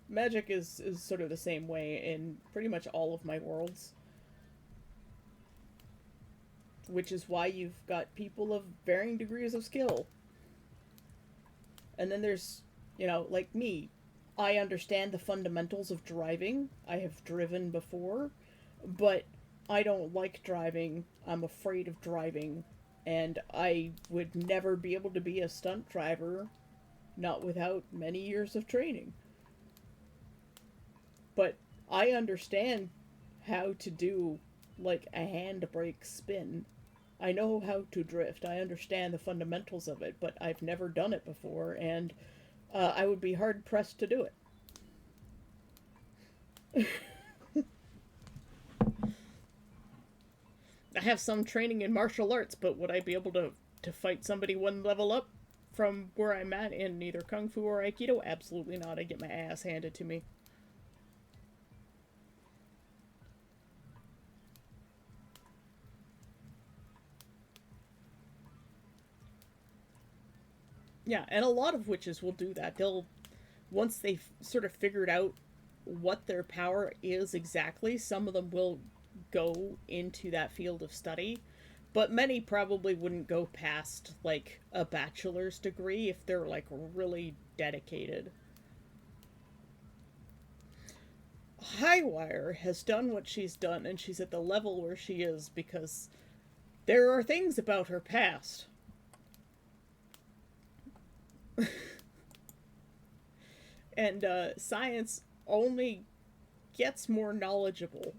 Magic is sort of the same way in pretty much all of my worlds. which is why you've got people of varying degrees of skill. And then there's, like me. I understand the fundamentals of driving. I have driven before, but I don't like driving. I'm afraid of driving, and I would never be able to be a stunt driver, not without many years of training. But I understand how to do, like, a handbrake spin. I know how to drift. I understand the fundamentals of it, but I've never done it before, and I would be hard pressed to do it. I have some training in martial arts, but would I be able to fight somebody one level up from where I'm at in either Kung Fu or Aikido? Absolutely not. I get my ass handed to me. Yeah, and a lot of witches will do that. They'll, once they've sort of figured out what their power is exactly, some of them will go into that field of study. But many probably wouldn't go past, like, a bachelor's degree if they're, like, really dedicated. Highwire has done what she's done, and she's at the level where she is because there are things about her past. And science only gets more knowledgeable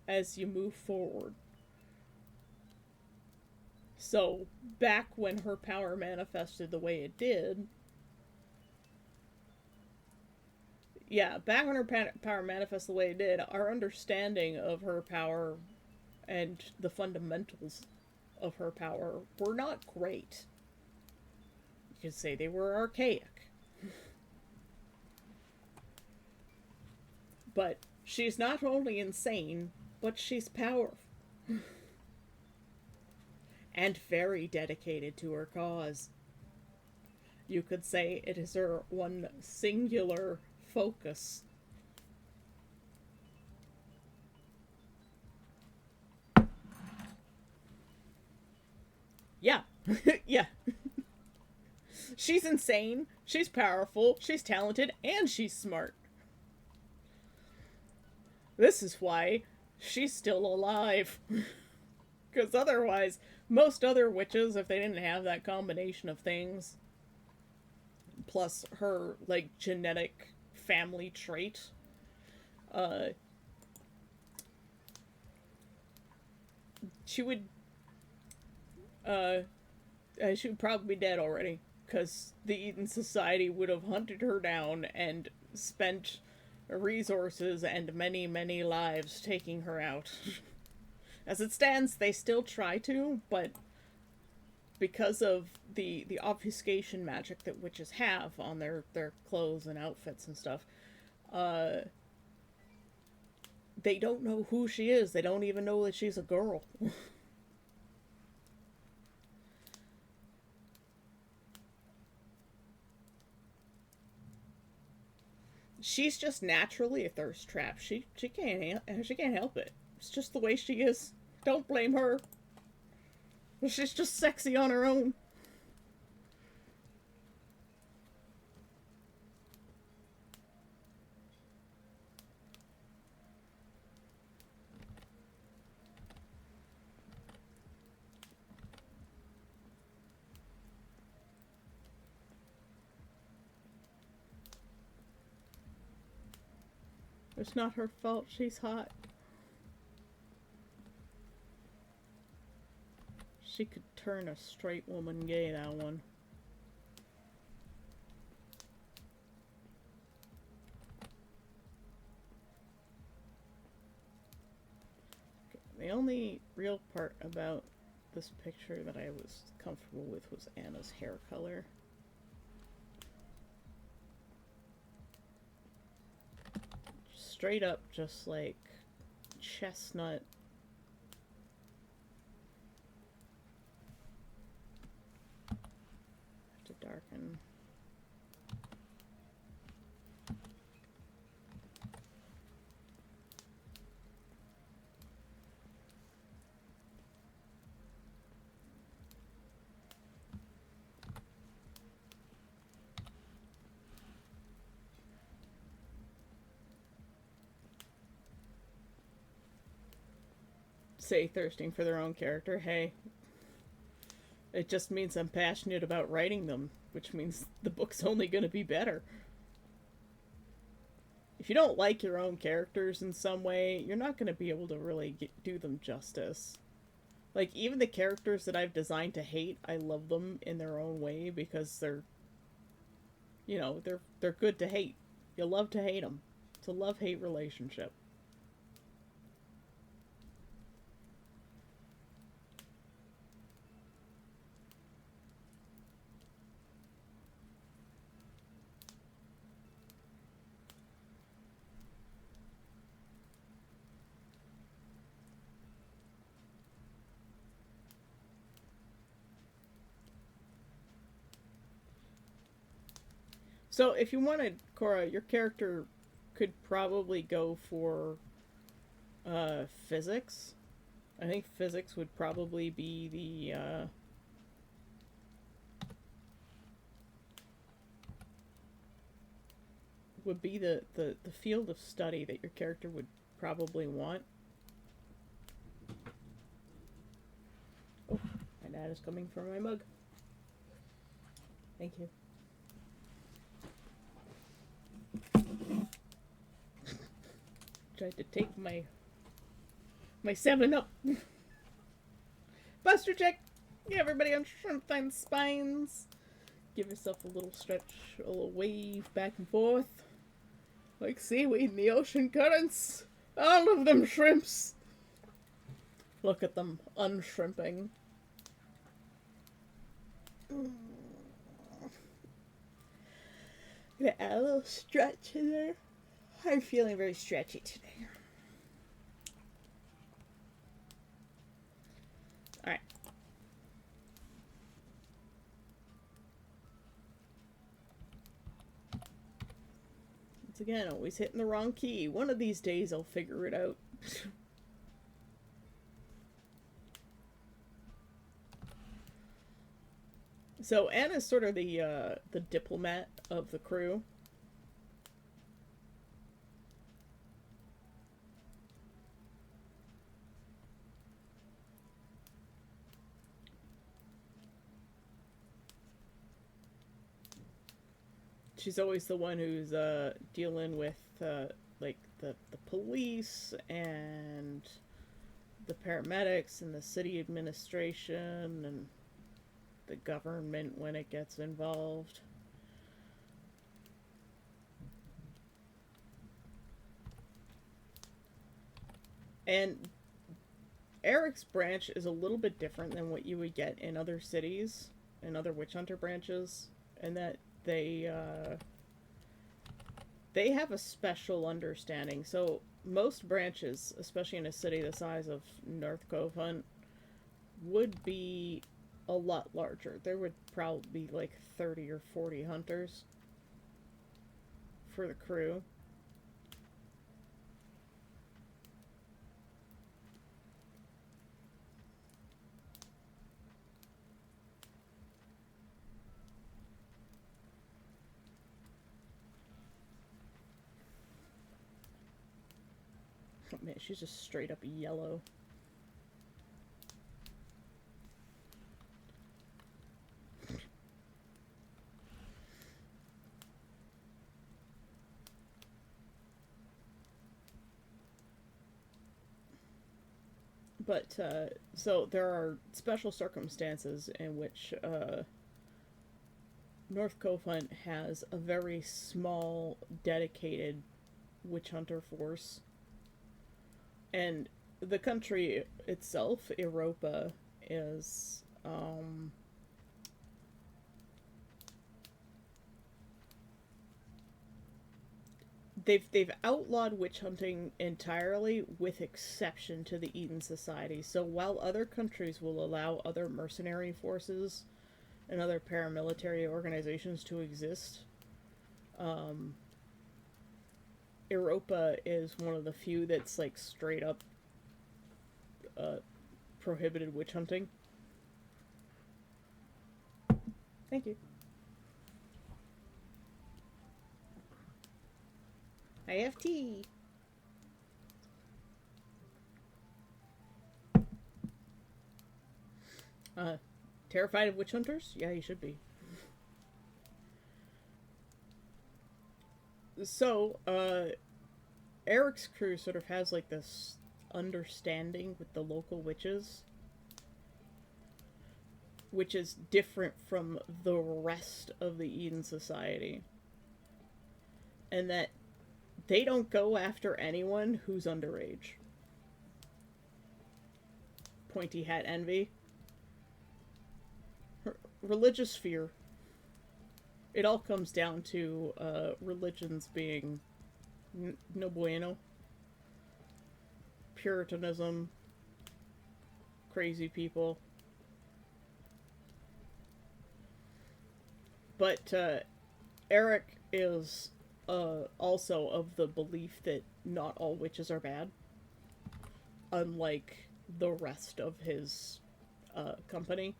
as you move forward. So, back when her power manifested the way it did, back when her power manifested the way it did, our understanding of her power and the fundamentals of her power were not great. You could say they were archaic. But she's not only insane, but she's powerful. And very dedicated to her cause. You could say it is her one singular focus. Yeah. Yeah. She's insane, she's powerful, she's talented, and she's smart. This is why she's still alive. Because otherwise, most other witches, if they didn't have that combination of things, plus her, like, genetic family trait, she would, she would probably be dead already. Because the Eden Society would have hunted her down and spent resources and many, many lives taking her out. As it stands, they still try to, but because of the obfuscation magic that witches have on their clothes and outfits and stuff, they don't know who she is. They don't even know that she's a girl. She's just naturally a thirst trap. She can't help it. It's just the way she is. Don't blame her. She's just sexy on her own. It's not her fault she's hot. She could turn a straight woman gay, that one. Okay, the only real part about this picture that I was comfortable with was Anna's hair color. Straight up just like chestnut. Have to darken. say thirsting for their own character, hey, it just means I'm passionate about writing them, which means the book's only going to be better. If you don't like your own characters in some way, you're not going to be able to really do them justice. Like, even the characters that I've designed to hate, I love them in their own way because they're, you know, they're good to hate. You love to hate them. It's a love-hate relationship. So if you wanted, Cora, your character could probably go for physics. I think physics would probably be the field of study that your character would probably want. Oh, my dad is coming for my mug. Thank you. Tried to take my 7-Up. Buster check. Yeah, everybody on Shrimpfine spines. Give yourself a little stretch, a little wave back and forth. Like seaweed in the ocean currents. All of them shrimps. Look at them unshrimping. Gonna add a little stretch in there. I'm feeling very stretchy today. Alright. Once again, always hitting the wrong key. One of these days I'll figure it out. So Anna's sort of the diplomat of the crew. She's always the one who's dealing with like the police and the paramedics and the city administration and the government when it gets involved. And Eric's branch is a little bit different than what you would get in other cities and other witch hunter branches, and that they have a special understanding. So most branches, especially in a city the size of North Cove Hunt, would be a lot larger. There would probably be like 30 or 40 hunters for the crew. Oh man, she's just straight up yellow. But, so there are special circumstances in which, North Cove Hunt has a very small, dedicated witch hunter force. And the country itself, Europa, is, they've outlawed witch hunting entirely, with exception to the Eden Society. So while other countries will allow other mercenary forces and other paramilitary organizations to exist, Europa is one of the few that's like straight up prohibited witch hunting. Thank you. I have tea. Uh, terrified of witch hunters? Yeah, you should be. So, Eric's crew sort of has like this understanding with the local witches, which is different from the rest of the Eden Society. And that they don't go after anyone who's underage. Pointy hat envy. Religious fear. It all comes down to religions being no bueno. Puritanism. Crazy people. But Eric is also of the belief that not all witches are bad, unlike the rest of his company.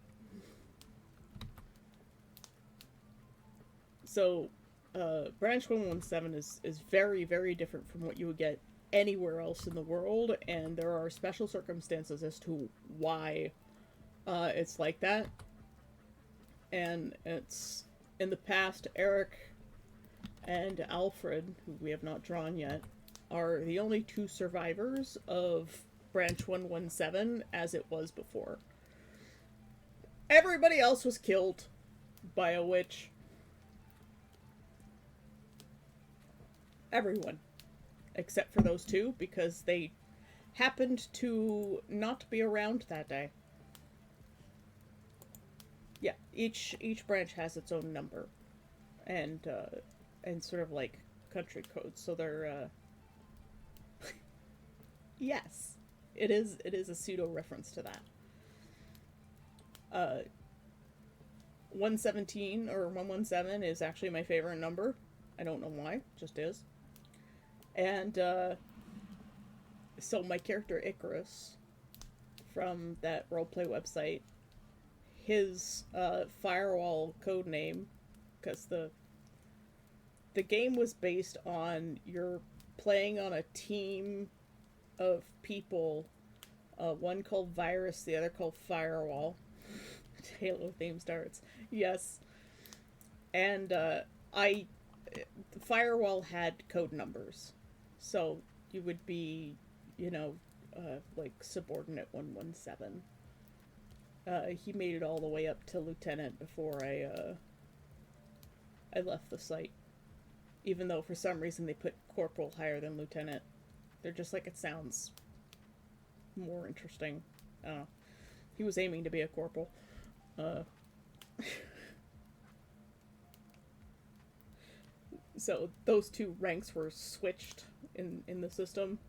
So, Branch 117 is very, very different from what you would get anywhere else in the world, and there are special circumstances as to why it's like that. And it's in the past, Eric and Alfred, who we have not drawn yet, are the only two survivors of Branch 117 as it was before. Everybody else was killed by a witch. Everyone. Except for those two, because they happened to not be around that day. Yeah, each branch has its own number. And sort of like country codes, so they're yes, it is a pseudo reference to that. 117 or 117 is actually my favorite number. I don't know why, just is. And so my character Icarus from that roleplay website, his firewall code name, because the game was based on you're playing on a team of people, one called Virus, the other called Firewall. Halo theme starts. Yes. And Firewall had code numbers. So you would be, like Subordinate 117. He made it all the way up to Lieutenant before I left the site. Even though for some reason they put Corporal higher than Lieutenant. They're just like, it sounds more interesting. I don't know. He was aiming to be a Corporal. So those two ranks were switched in the system.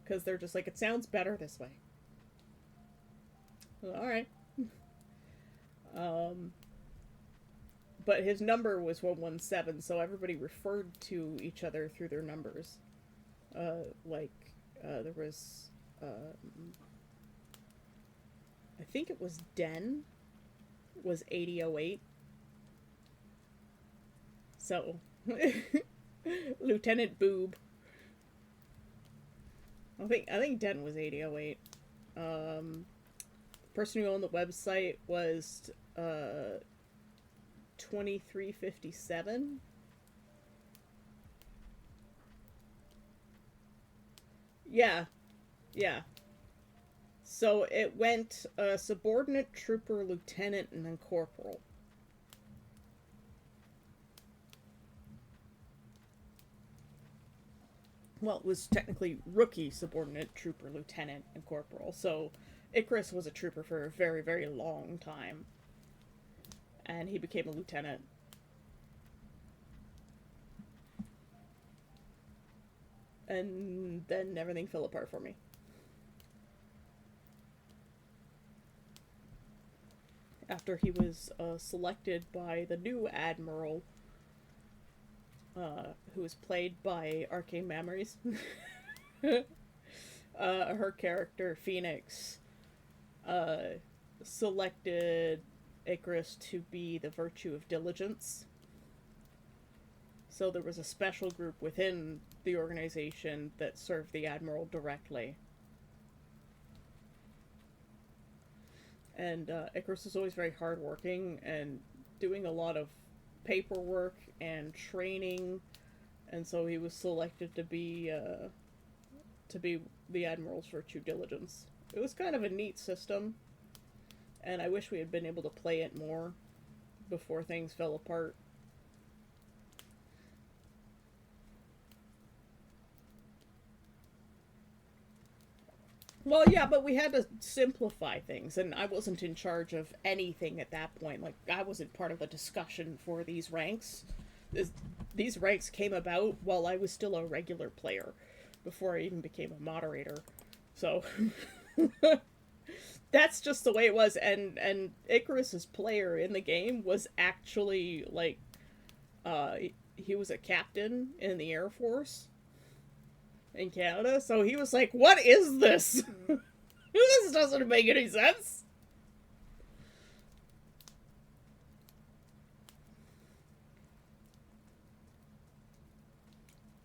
Because they're just like, it sounds better this way. Alright. But his number was 117, so everybody referred to each other through their numbers. There was, I think it was Den, was 8008. So, Lieutenant Boob. I think Den was 8008. The person who owned the website was, 2357. Yeah. So it went subordinate, trooper, lieutenant, and then corporal. Well, it was technically rookie, subordinate, trooper, lieutenant, and corporal. So Icarus was a trooper for a very, very long time. And he became a lieutenant. And then everything fell apart for me. After he was selected by the new Admiral, who was played by Arcane Memories. Her character, Phoenix, selected Icarus to be the virtue of diligence. So there was a special group within the organization that served the Admiral directly. and Icarus is always very hardworking and doing a lot of paperwork and training, and so he was selected to be the admiral's virtue diligence. It was kind of a neat system, and I wish we had been able to play it more before things fell apart. Well, yeah, but we had to simplify things, and I wasn't in charge of anything at that point. Like, I wasn't part of the discussion for these ranks. These ranks came about while I was still a regular player, before I even became a moderator. So, that's just the way it was. And Icarus's player in the game was actually, like, uh, he was a captain in the Air Force in Canada, so he was like, "What is this? This doesn't make any sense."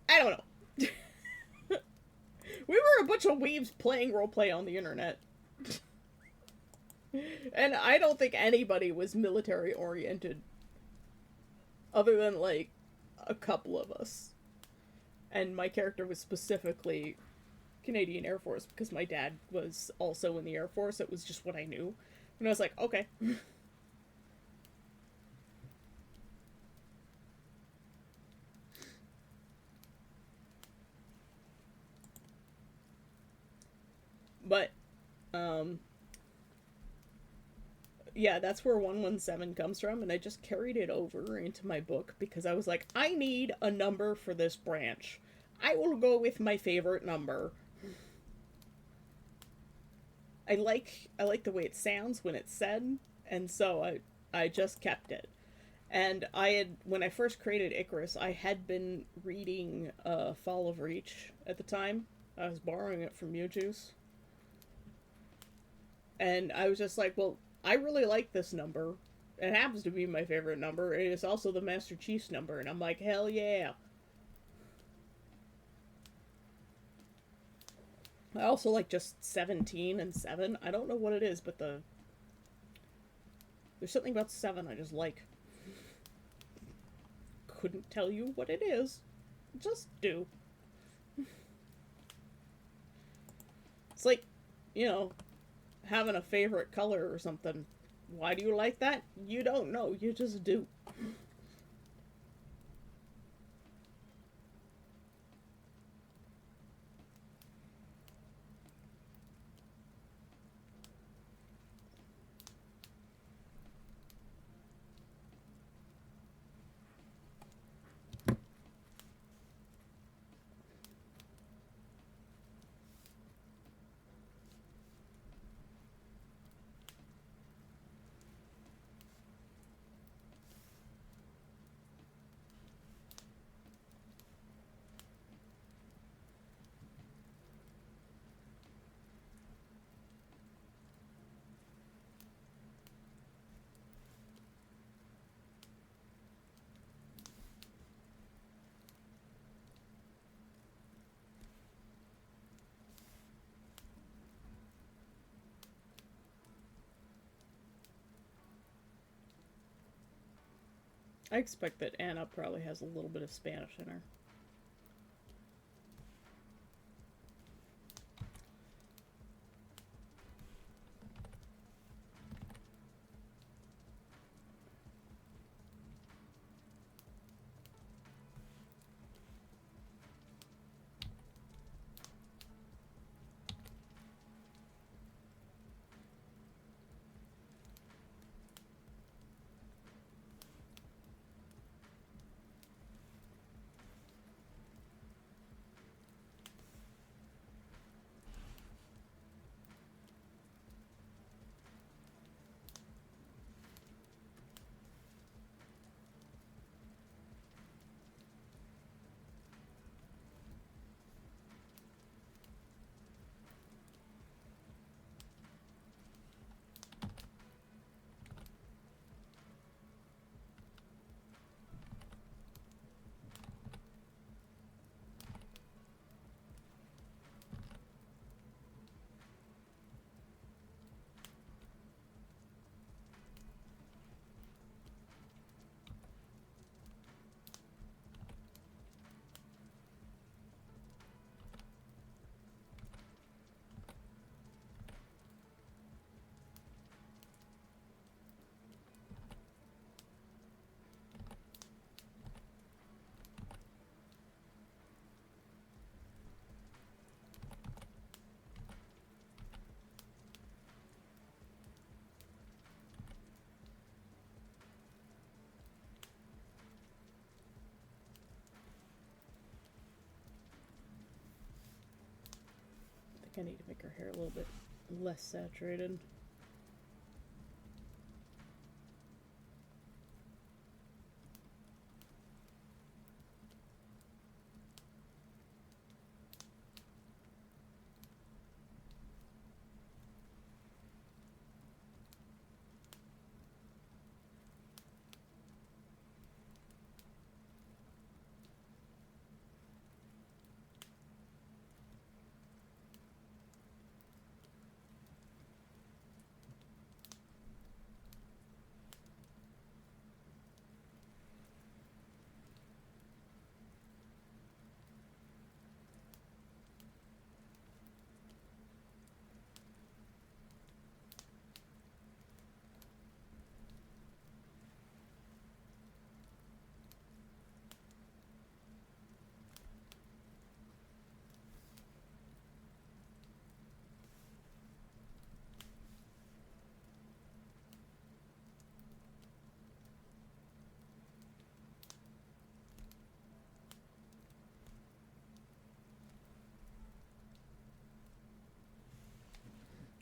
I don't know. We were a bunch of weebs playing roleplay on the internet. And I don't think anybody was military oriented other than, like, a couple of us. And my character was specifically Canadian Air Force because my dad was also in the Air Force. It was just what I knew. And I was like, okay. But, um, yeah, that's where 117 comes from, and I just carried it over into my book because I was like, I need a number for this branch. I will go with my favorite number. I like the way it sounds when it's said, and so I just kept it. And I had, when I first created Icarus, I had been reading Fall of Reach at the time. I was borrowing it from Mewjuice. And I was just like, well, I really like this number. It happens to be my favorite number. It is also the Master Chief's number. And I'm like, hell yeah. I also like just 17 and 7. I don't know what it is, but there's something about 7 I just like. Couldn't tell you what it is. Just do. It's like, you know, having a favorite color or something. Why do you like that? You don't know. You just do. I expect that Anna probably has a little bit of Spanish in her. I need to make her hair a little bit less saturated.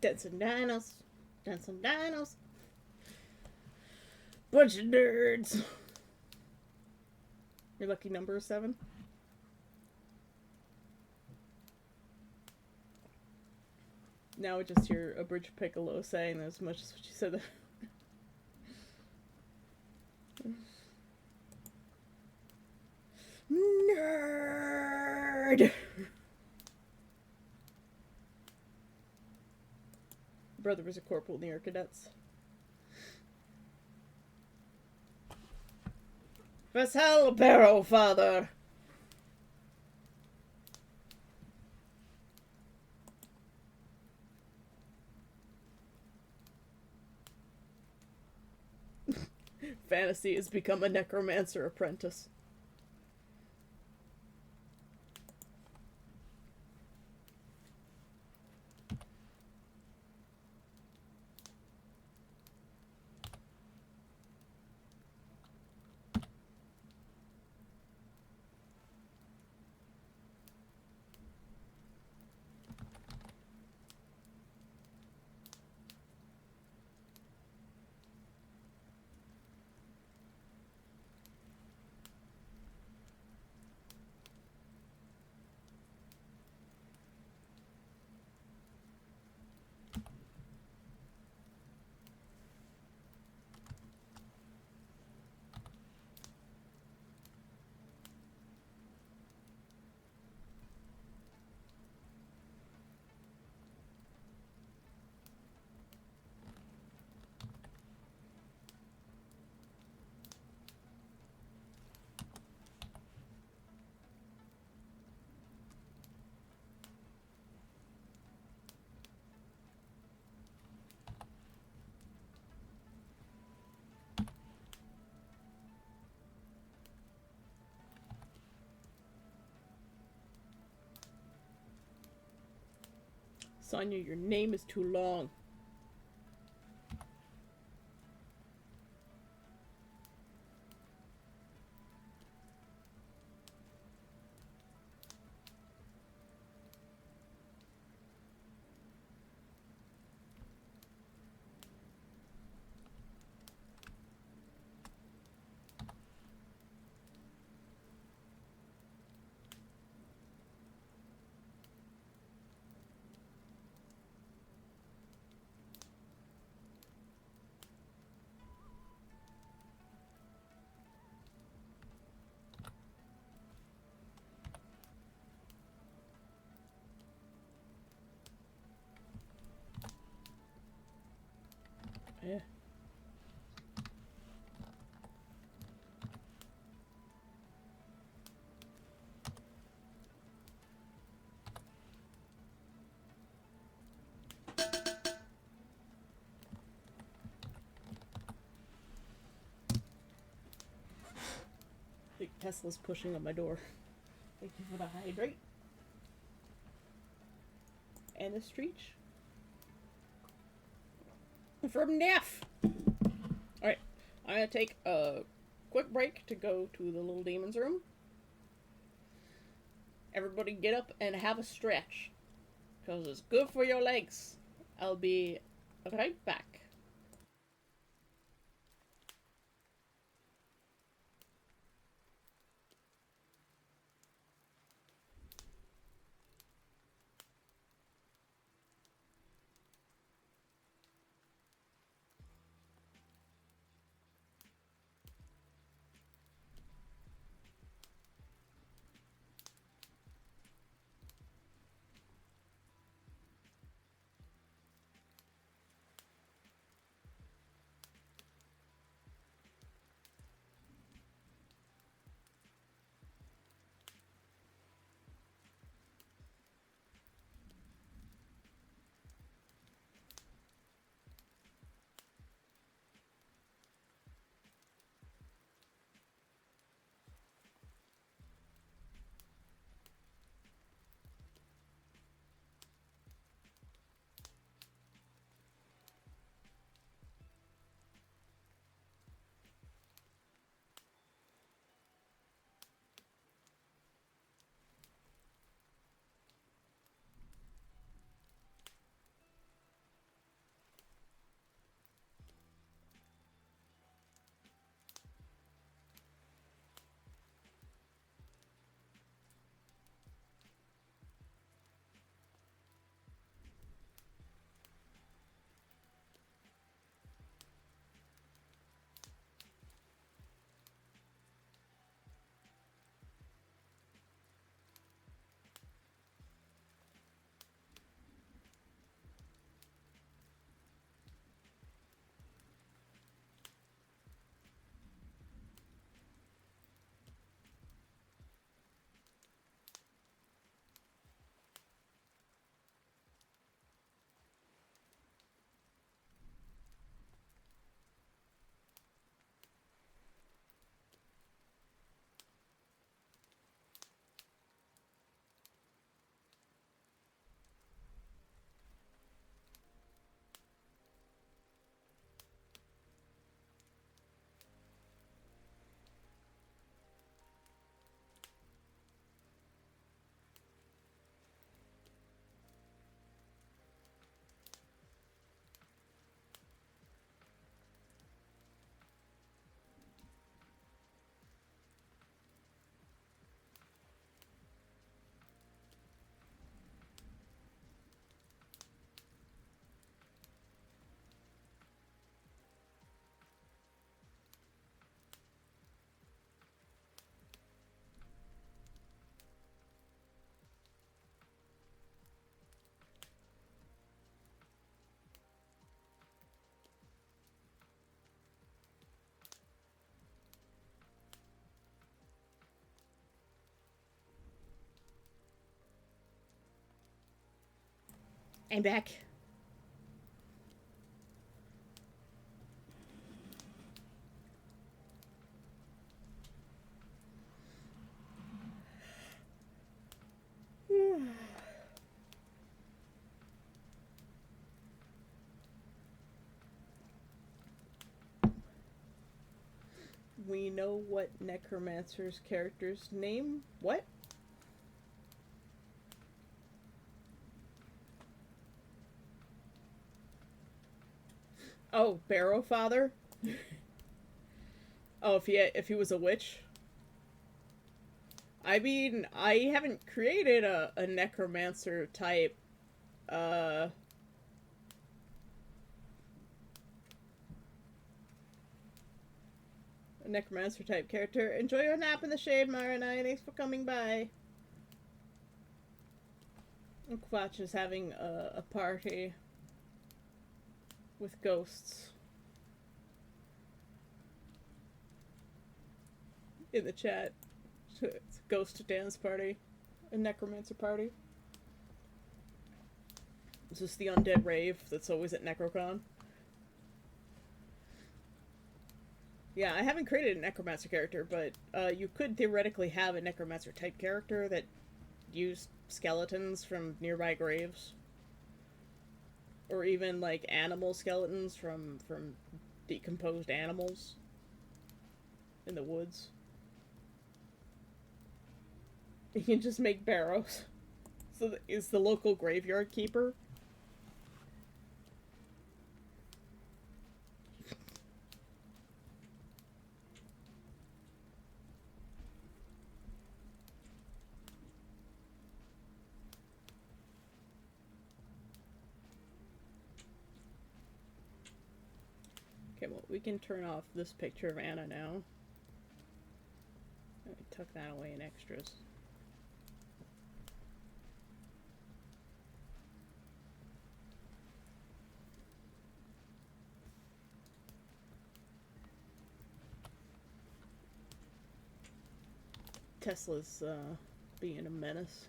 Dancing dinos. Dancing dinos. Bunch of nerds. Your lucky number is 7? Now we just hear a Bridge Piccolo saying as much as what she said. Nerd! Brother was a corporal in the Air Cadets. Vassal Barrow, father! Fantasy has become a necromancer apprentice. Sonya, your name is too long. Yeah. Big Tesla's pushing on my door. Thank you for the hydrate. And the streech. From Neff! Alright, I'm gonna take a quick break to go to the little demon's room. Everybody get up and have a stretch. because it's good for your legs. I'll be right back. I'm back. We know what Necromancer's character's name. What? Oh, Barrow Father? Oh, if he was a witch? I mean, I haven't created a necromancer type uh a necromancer type character. Enjoy your nap in the shade, Marinai. Thanks for coming by. And Quatch is having a party with ghosts in the chat. It's a ghost dance party, a necromancer party. Is this the undead rave that's always at Necrocon? Yeah, I haven't created a necromancer character, but you could theoretically have a necromancer type character that used skeletons from nearby graves, or even like animal skeletons from decomposed animals in the woods. You can just make barrows. So is the local graveyard keeper? Okay, well, we can turn off this picture of Anna now. Let me tuck that away in extras. Tesla's being a menace.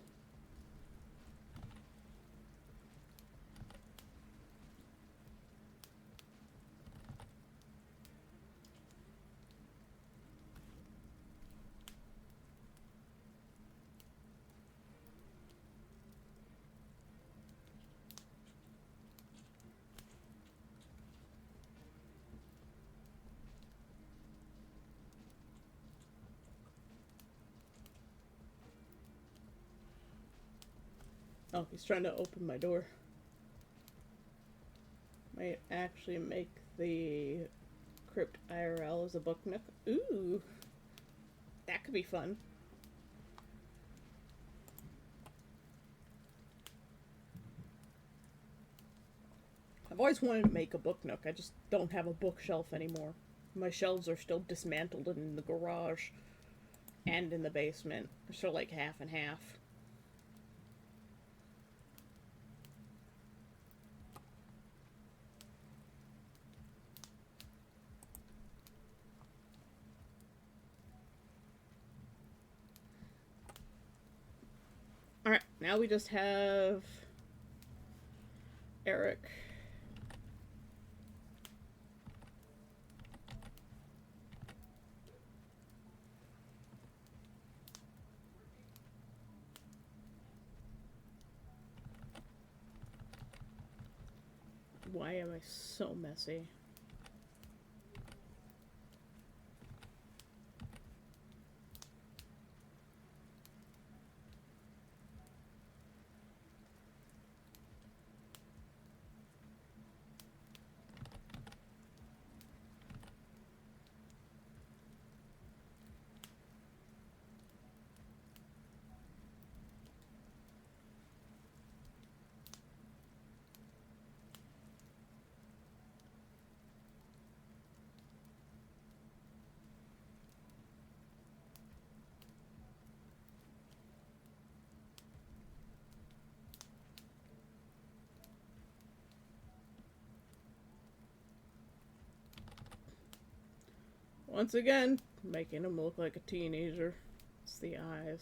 Oh, he's trying to open my door. Might actually make the Crypt IRL as a book nook. Ooh, that could be fun. I've always wanted to make a book nook. I just don't have a bookshelf anymore. My shelves are still dismantled in the garage and in the basement. They're sort of like half and half. Alright, now we just have Eric. Why am I so messy? Once again, making him look like a teenager. It's the eyes.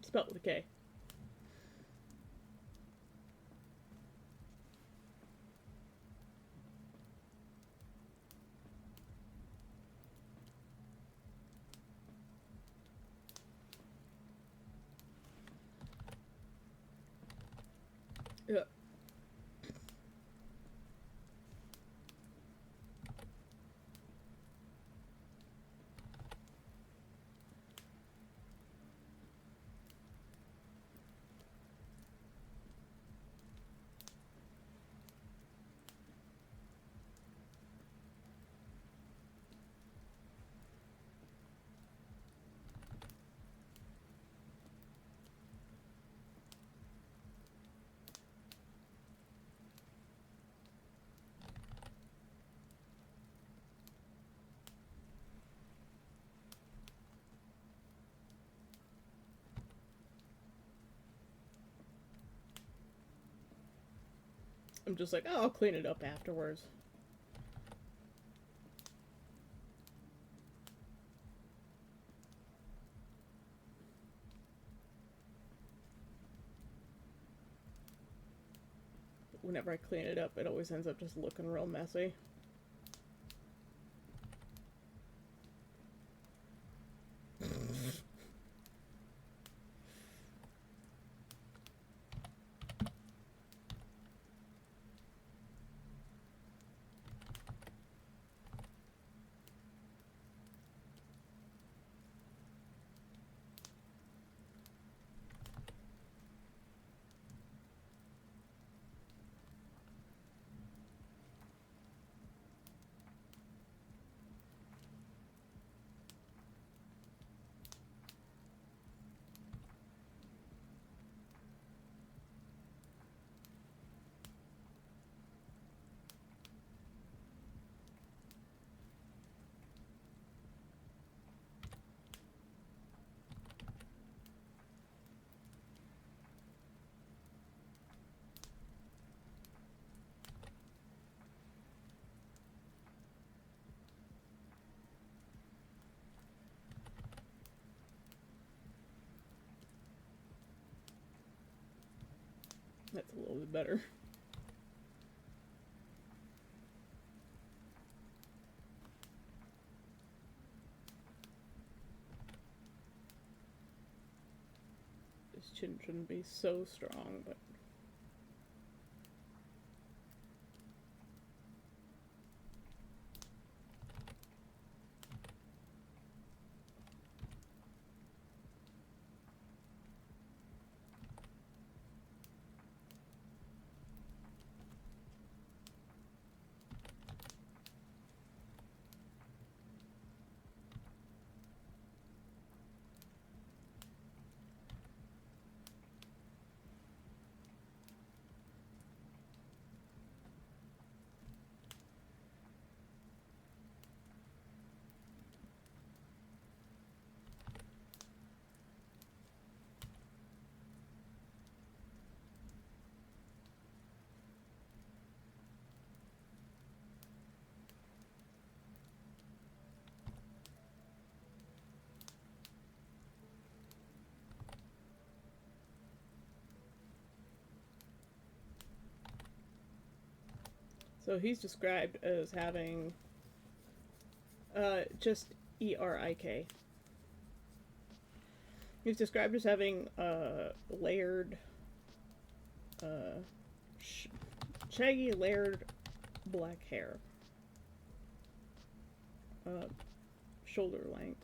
Spelled with a K. Yeah. I'm just like, oh, I'll clean it up afterwards. Whenever I clean it up, it always ends up just looking real messy. That's a little bit better. This chin shouldn't be so strong, but so he's described as having just ERIK. He's described as having layered, shaggy layered black hair, shoulder length.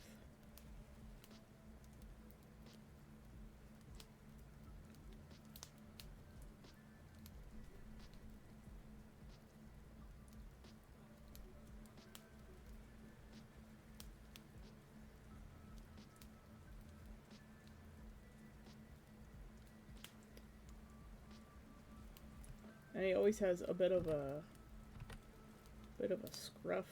And he always has a bit of a scruff.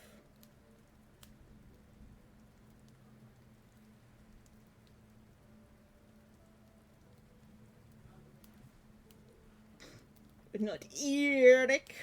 Not Eric.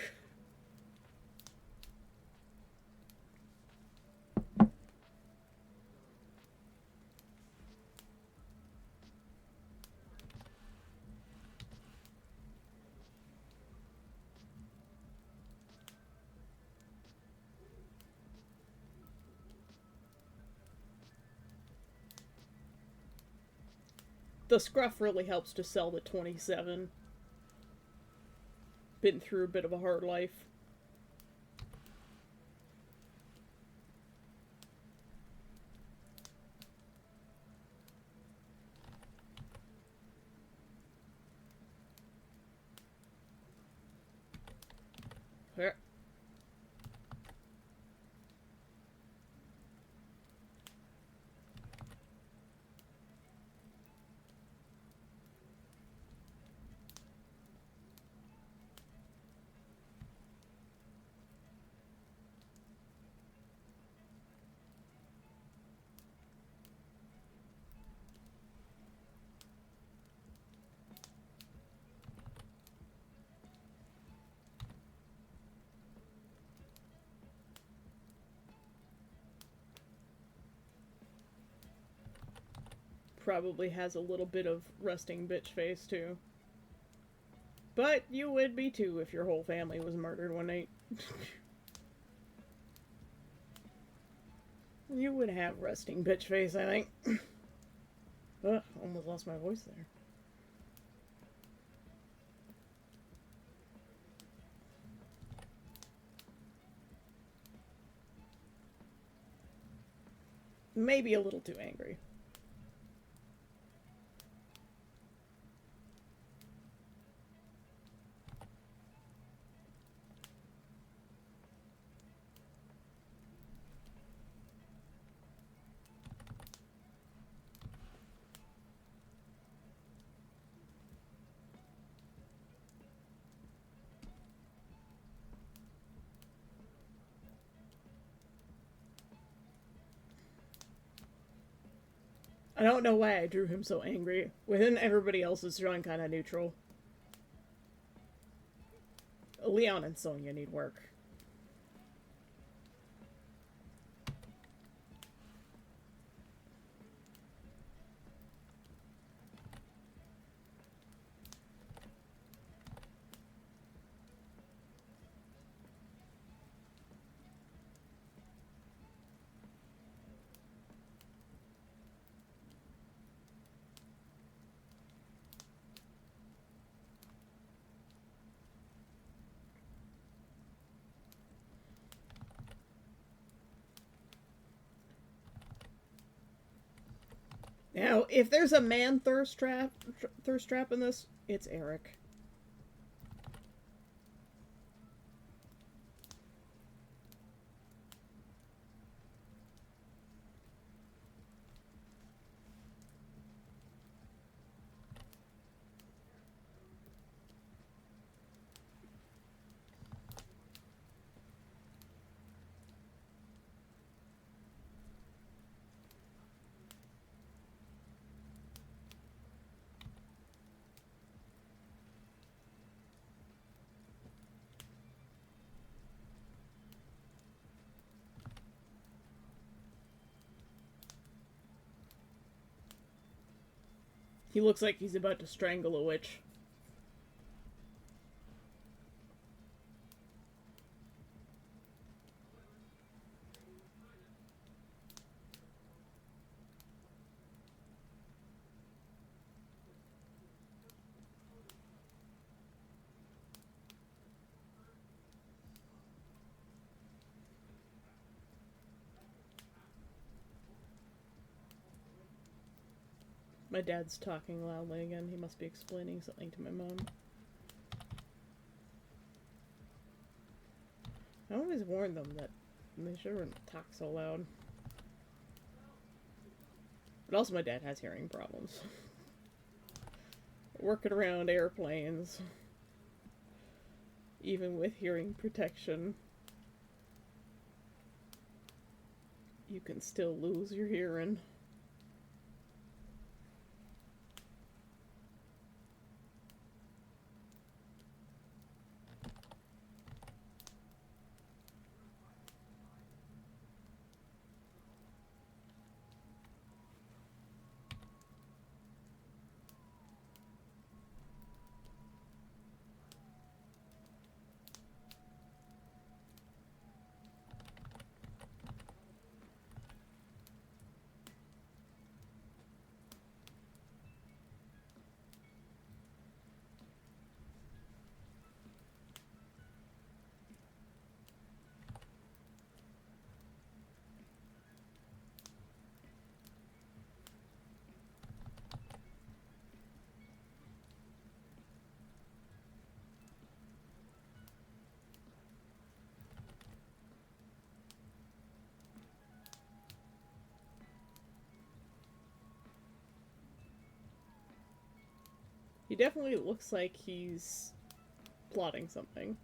The scruff really helps to sell the 27. Been through a bit of a hard life. Here. probably has a little bit of resting bitch face too. But you would be too if your whole family was murdered one night. You would have resting bitch face, I think. Ugh, almost lost my voice there. Maybe a little too angry. I don't know why I drew him so angry. Within everybody else is drawing kind of neutral. Leon and Sonia need work. Now, if there's a man thirst trap in this, it's Eric. He looks like he's about to strangle a witch. My dad's talking loudly again. He must be explaining something to my mom. I always warn them that they shouldn't talk so loud. But also my dad has hearing problems. Working around airplanes. Even with hearing protection, you can still lose your hearing. He definitely looks like he's plotting something.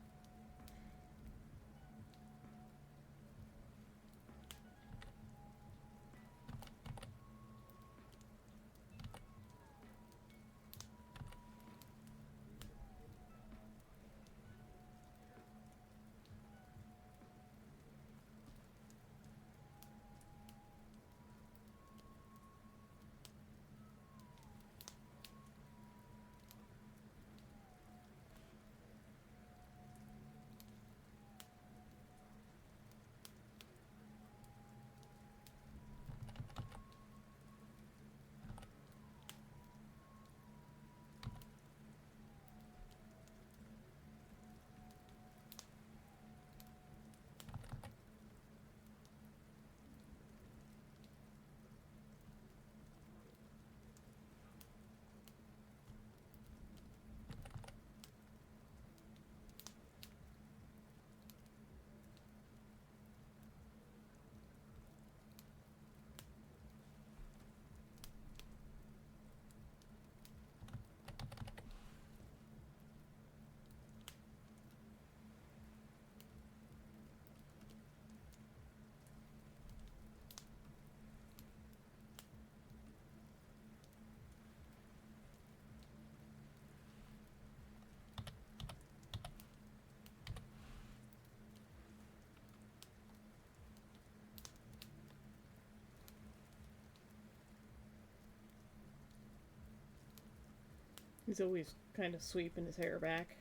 He's always kind of sweeping his hair back.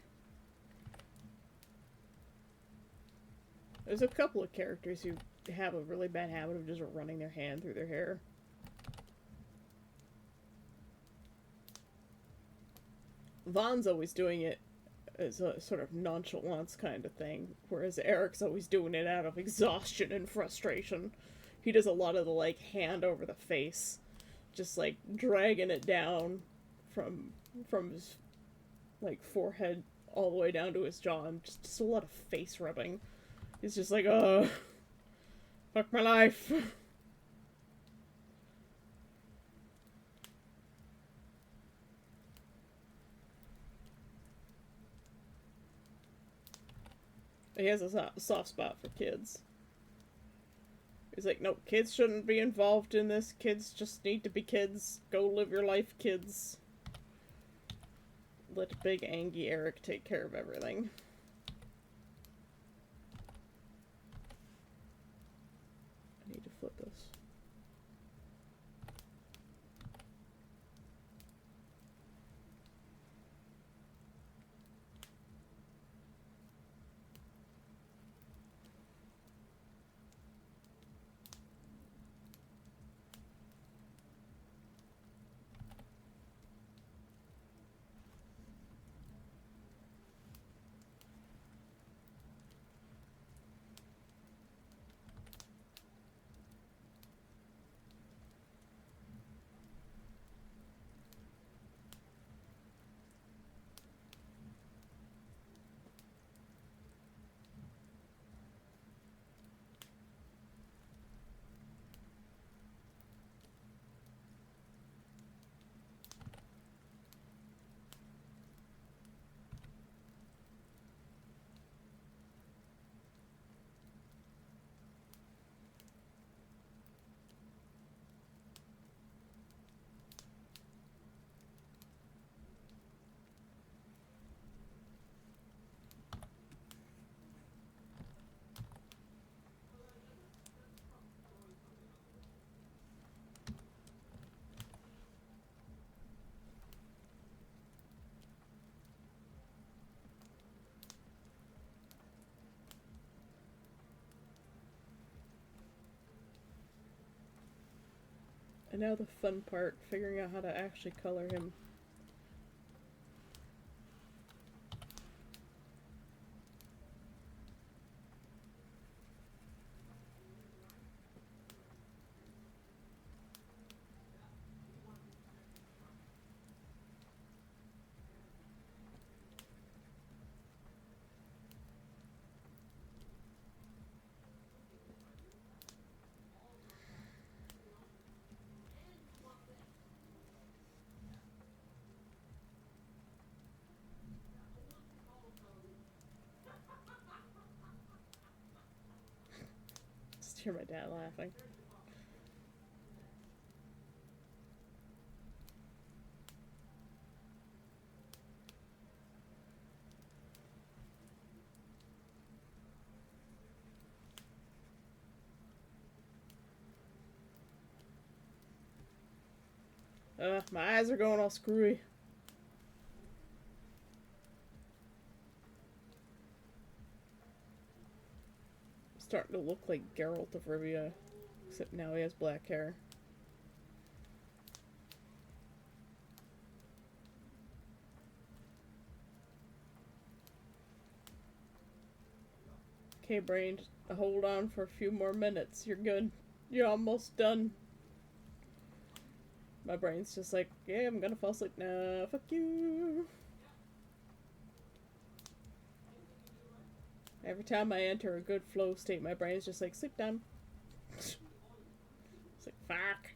There's a couple of characters who have a really bad habit of just running their hand through their hair. Vaughn's always doing it as a sort of nonchalance kind of thing, whereas Eric's always doing it out of exhaustion and frustration. He does a lot of the, like, hand over the face, just, like, dragging it down from his, like, forehead all the way down to his jaw, and just a lot of face rubbing. He's just like, oh, fuck my life. He has a soft spot for kids. He's like, no, kids shouldn't be involved in this. Kids just need to be kids. Go live your life, kids. Let big, angry Eric take care of everything. I need to flip this. And now the fun part, figuring out how to actually color him. Just hear my dad laughing. My eyes are going all screwy. Starting to look like Geralt of Rivia, except now he has black hair. Okay, brain, just hold on for a few more minutes. You're good. You're almost done. My brain's just like, yeah, I'm gonna fall asleep now. Fuck you. Every time I enter a good flow state, my brain's just like, sleep time. It's like, fuck.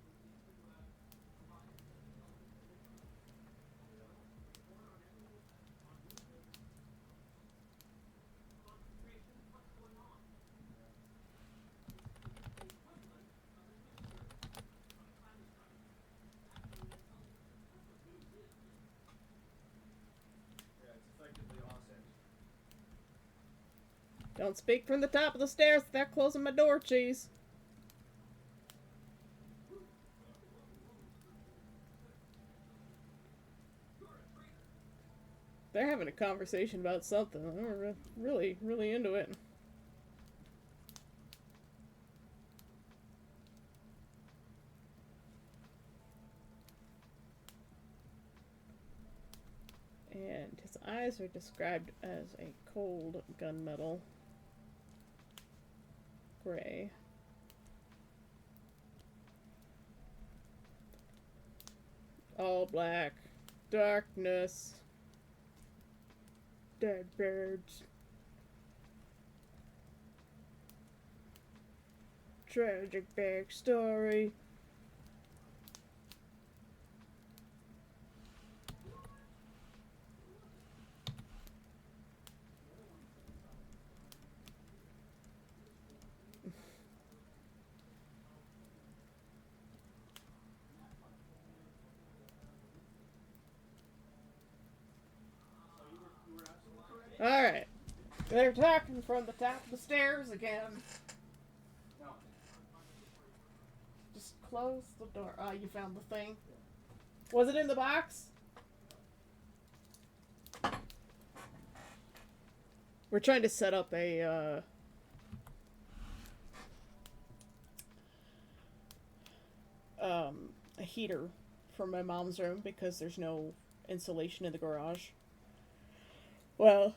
Don't speak from the top of the stairs without closing my door, cheese. They're having a conversation about something. They're really, really into it. And his eyes are described as a cold gunmetal gray. All black. Darkness. Dead birds. Tragic backstory. Alright. They're talking from the top of the stairs again. Just close the door. Ah, you found the thing. Was it in the box? We're trying to set up a heater for my mom's room because there's no insulation in the garage. Well,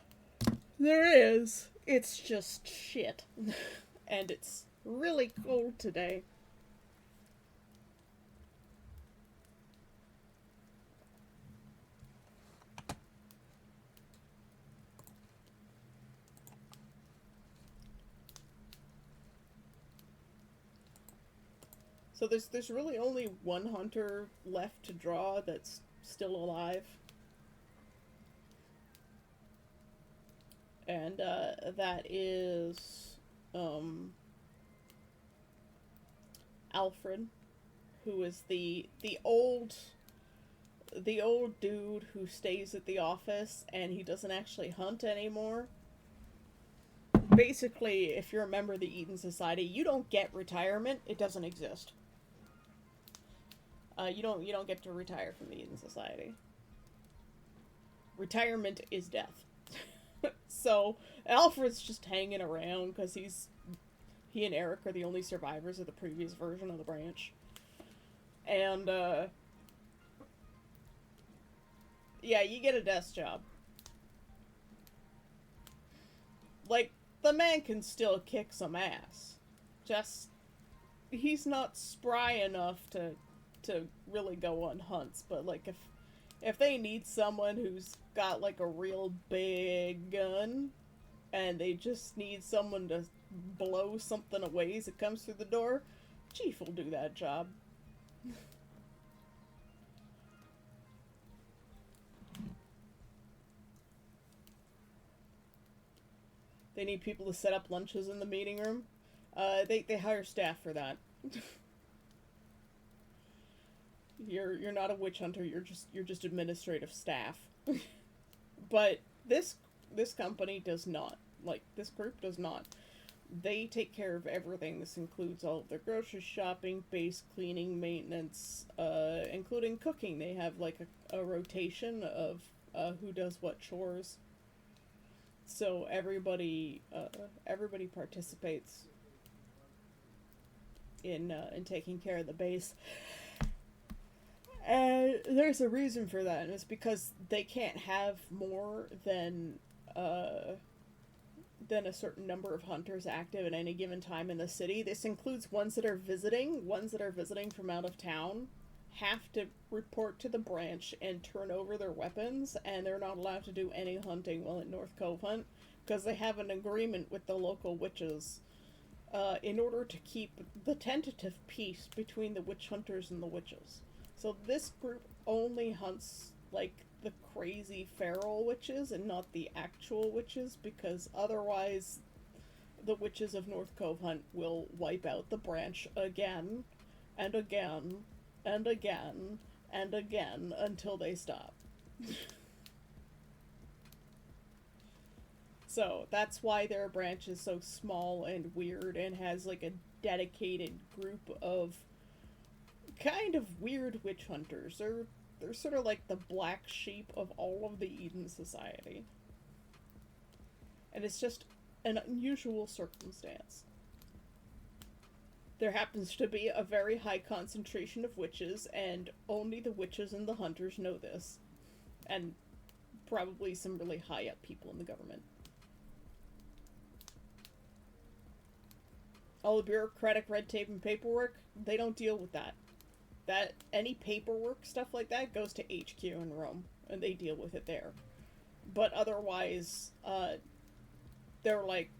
there is. It's just shit. And it's really cold today. So there's really only one hunter left to draw that's still alive. And that is Alfred, who is the old dude who stays at the office and he doesn't actually hunt anymore. Basically, if you're a member of the Eden Society, you don't get retirement. It doesn't exist. You don't get to retire from the Eden Society. Retirement is death. So Alfred's just hanging around because he and Eric are the only survivors of the previous version of the branch. And yeah, you get a desk job. Like, the man can still kick some ass. Just, he's not spry enough to really go on hunts, but like if they need someone who's got like a real big gun and they just need someone to blow something away as it comes through the door, Chief will do that job. They need people to set up lunches in the meeting room. They hire staff for that. You're not a witch hunter. You're just administrative staff. But this company does not. Like, this group does not. They take care of everything. This includes all of their grocery shopping, base cleaning, maintenance, including cooking. They have like a rotation of who does what chores. So everybody participates in taking care of the base. And there's a reason for that, and it's because they can't have more than a certain number of hunters active at any given time in the city. This includes ones that are visiting from out of town, have to report to the branch and turn over their weapons, and they're not allowed to do any hunting while at North Cove Hunt, because they have an agreement with the local witches in order to keep the tentative peace between the witch hunters and the witches. So this group only hunts, like, the crazy feral witches and not the actual witches, because otherwise the witches of North Cove Hunt will wipe out the branch again and again and again and again until they stop. So that's why their branch is so small and weird and has like a dedicated group of kind of weird witch hunters. they're sort of like the black sheep of all of the Eden Society. And it's just an unusual circumstance. There happens to be a very high concentration of witches, and only the witches and the hunters know this. And probably some really high up people in the government. All the bureaucratic red tape and paperwork, they don't deal with that. Any paperwork stuff like that goes to HQ in Rome, and they deal with it there. But otherwise, they're like,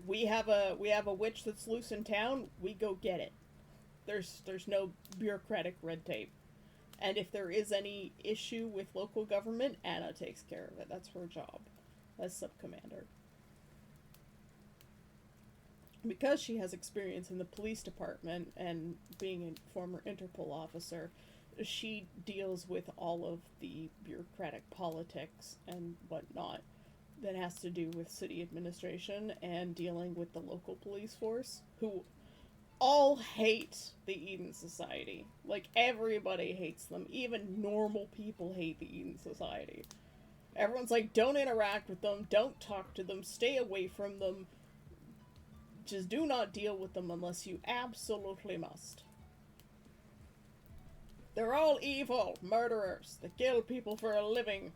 we have a witch that's loose in town, we go get it. There's no bureaucratic red tape. And if there is any issue with local government, Anna takes care of it. That's her job as sub-commander. Because she has experience in the police department and being a former Interpol officer, she deals with all of the bureaucratic politics and whatnot that has to do with city administration and dealing with the local police force, who all hate the Eden Society. Like, everybody hates them. Even normal people hate the Eden Society. Everyone's like, don't interact with them, don't talk to them, stay away from them. Just do not deal with them unless you absolutely must. They're all evil murderers that kill people for a living.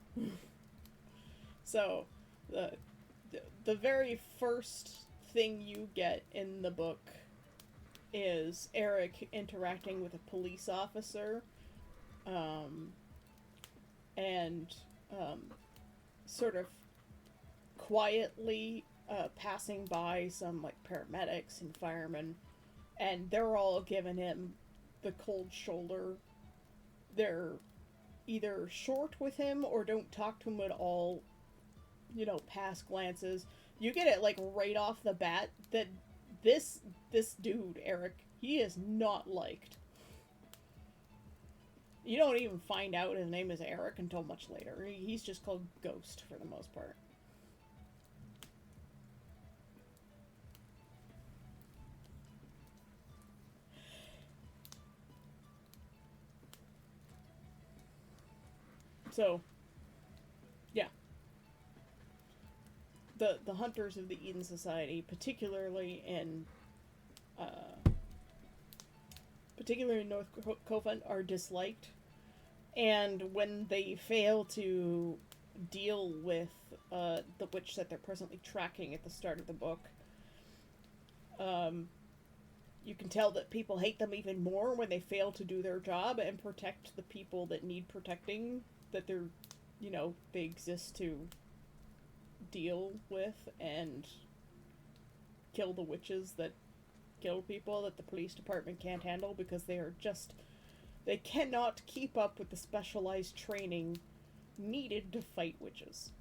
So, the very first thing you get in the book is Eric interacting with a police officer, and sort of quietly passing by some like paramedics and firemen, and they're all giving him the cold shoulder. They're either short with him or don't talk to him at all, you know, pass glances. You get it like right off the bat that this dude, Eric, he is not liked. You don't even find out his name is Eric until much later. He's just called Ghost for the most part. So, yeah. The hunters of the Eden Society, particularly in North Covent, are disliked, and when they fail to deal with the witch that they're presently tracking at the start of the book, you can tell that people hate them even more when they fail to do their job and protect the people that need protecting, that they're, you know, they exist to deal with and kill the witches that kill people that the police department can't handle, because they cannot keep up with the specialized training needed to fight witches.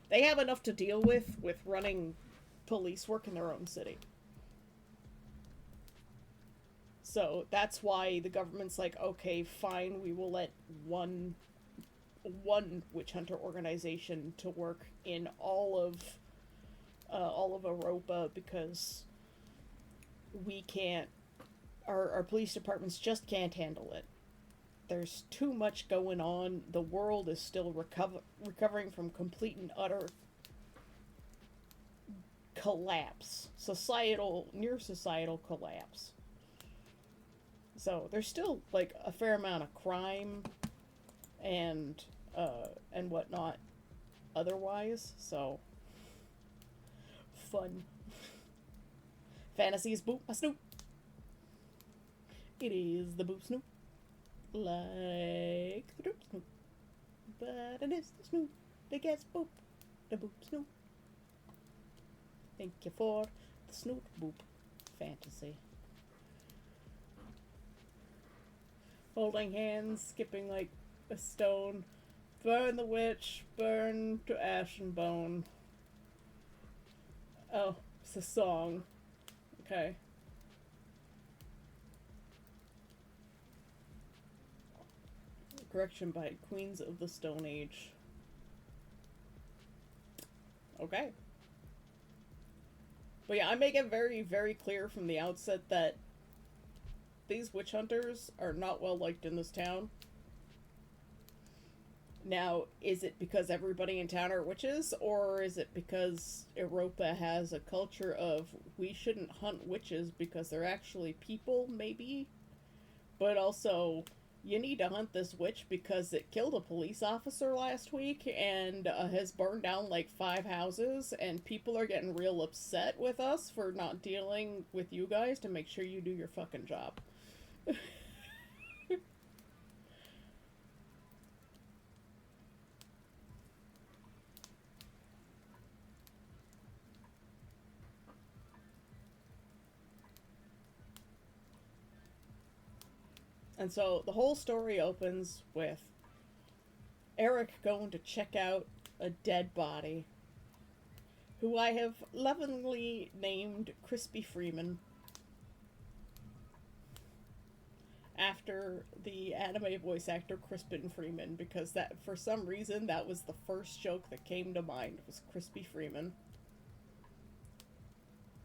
They have enough to deal with running police work in their own city. So that's why the government's like, okay, fine, we will let one witch hunter organization to work in all of Europa, because we can't, our police departments just can't handle it. There's too much going on. The world is still recovering from complete and utter collapse. Near societal collapse. So there's still like a fair amount of crime and whatnot otherwise, so fun. Fantasy's Boop a Snoop. It is the Boop Snoop. Like the Doop Snoop. But it is the Snoop that gets boop. The Boop Snoop. Thank you for the Snoop Boop Fantasy. Holding hands, skipping like a stone. Burn the witch, burn to ash and bone. Oh, it's a song. Okay. Correction by Queens of the Stone Age. Okay. But yeah, I make it very, very clear from the outset that these witch hunters are not well liked in this town. Now, is it because everybody in town are witches, or is it because Europa has a culture of we shouldn't hunt witches because they're actually people, maybe? But also, you need to hunt this witch because it killed a police officer last week and has burned down like 5 houses, and people are getting real upset with us for not dealing with you guys to make sure you do your fucking job. And so the whole story opens with Eric going to check out a dead body, who I have lovingly named Crispy Freeman, after the anime voice actor Crispin Freeman, because that, for some reason, that was the first joke that came to mind, was Crispy Freeman.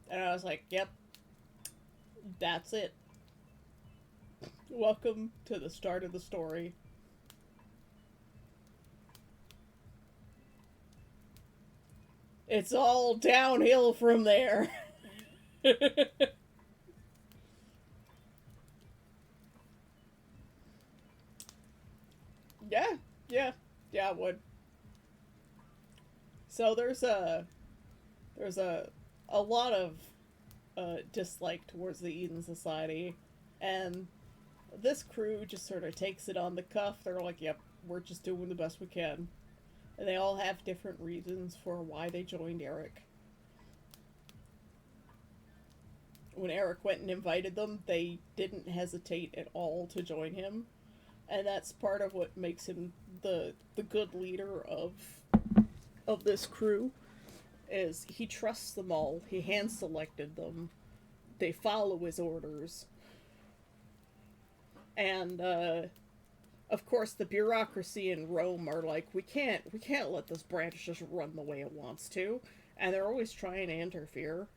And I was like, yep, that's it. Welcome to the start of the story. It's all downhill from there. Yeah, yeah, yeah, I would. So there's a lot of dislike towards the Eden Society, and this crew just sort of takes it on the cuff. They're like, "Yep, we're just doing the best we can," and they all have different reasons for why they joined Eric. When Eric went and invited them, they didn't hesitate at all to join him, and that's part of what makes him the good leader of this crew. Is he trusts them all. He hand selected them. They follow his orders, and of course the bureaucracy in Rome are like, we can't let this branch just run the way it wants to, and they're always trying to interfere,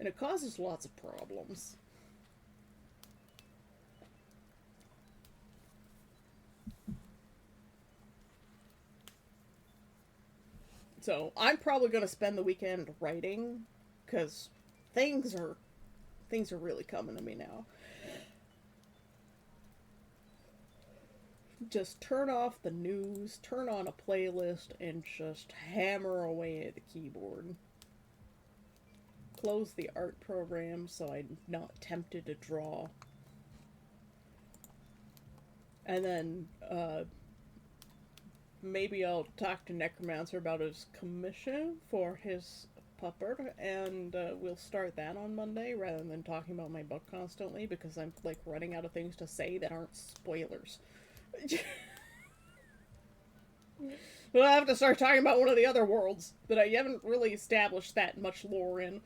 and it causes lots of problems. So I'm probably going to spend the weekend writing, because things are things are really coming to me now. Just turn off the news, turn on a playlist, and just hammer away at the keyboard. Close the art program so I'm not tempted to draw. And then maybe I'll talk to Necromancer about his commission for his pupper, and we'll start that on Monday rather than talking about my book constantly, because I'm like running out of things to say that aren't spoilers. We'll have to start talking about one of the other worlds that I haven't really established that much lore in.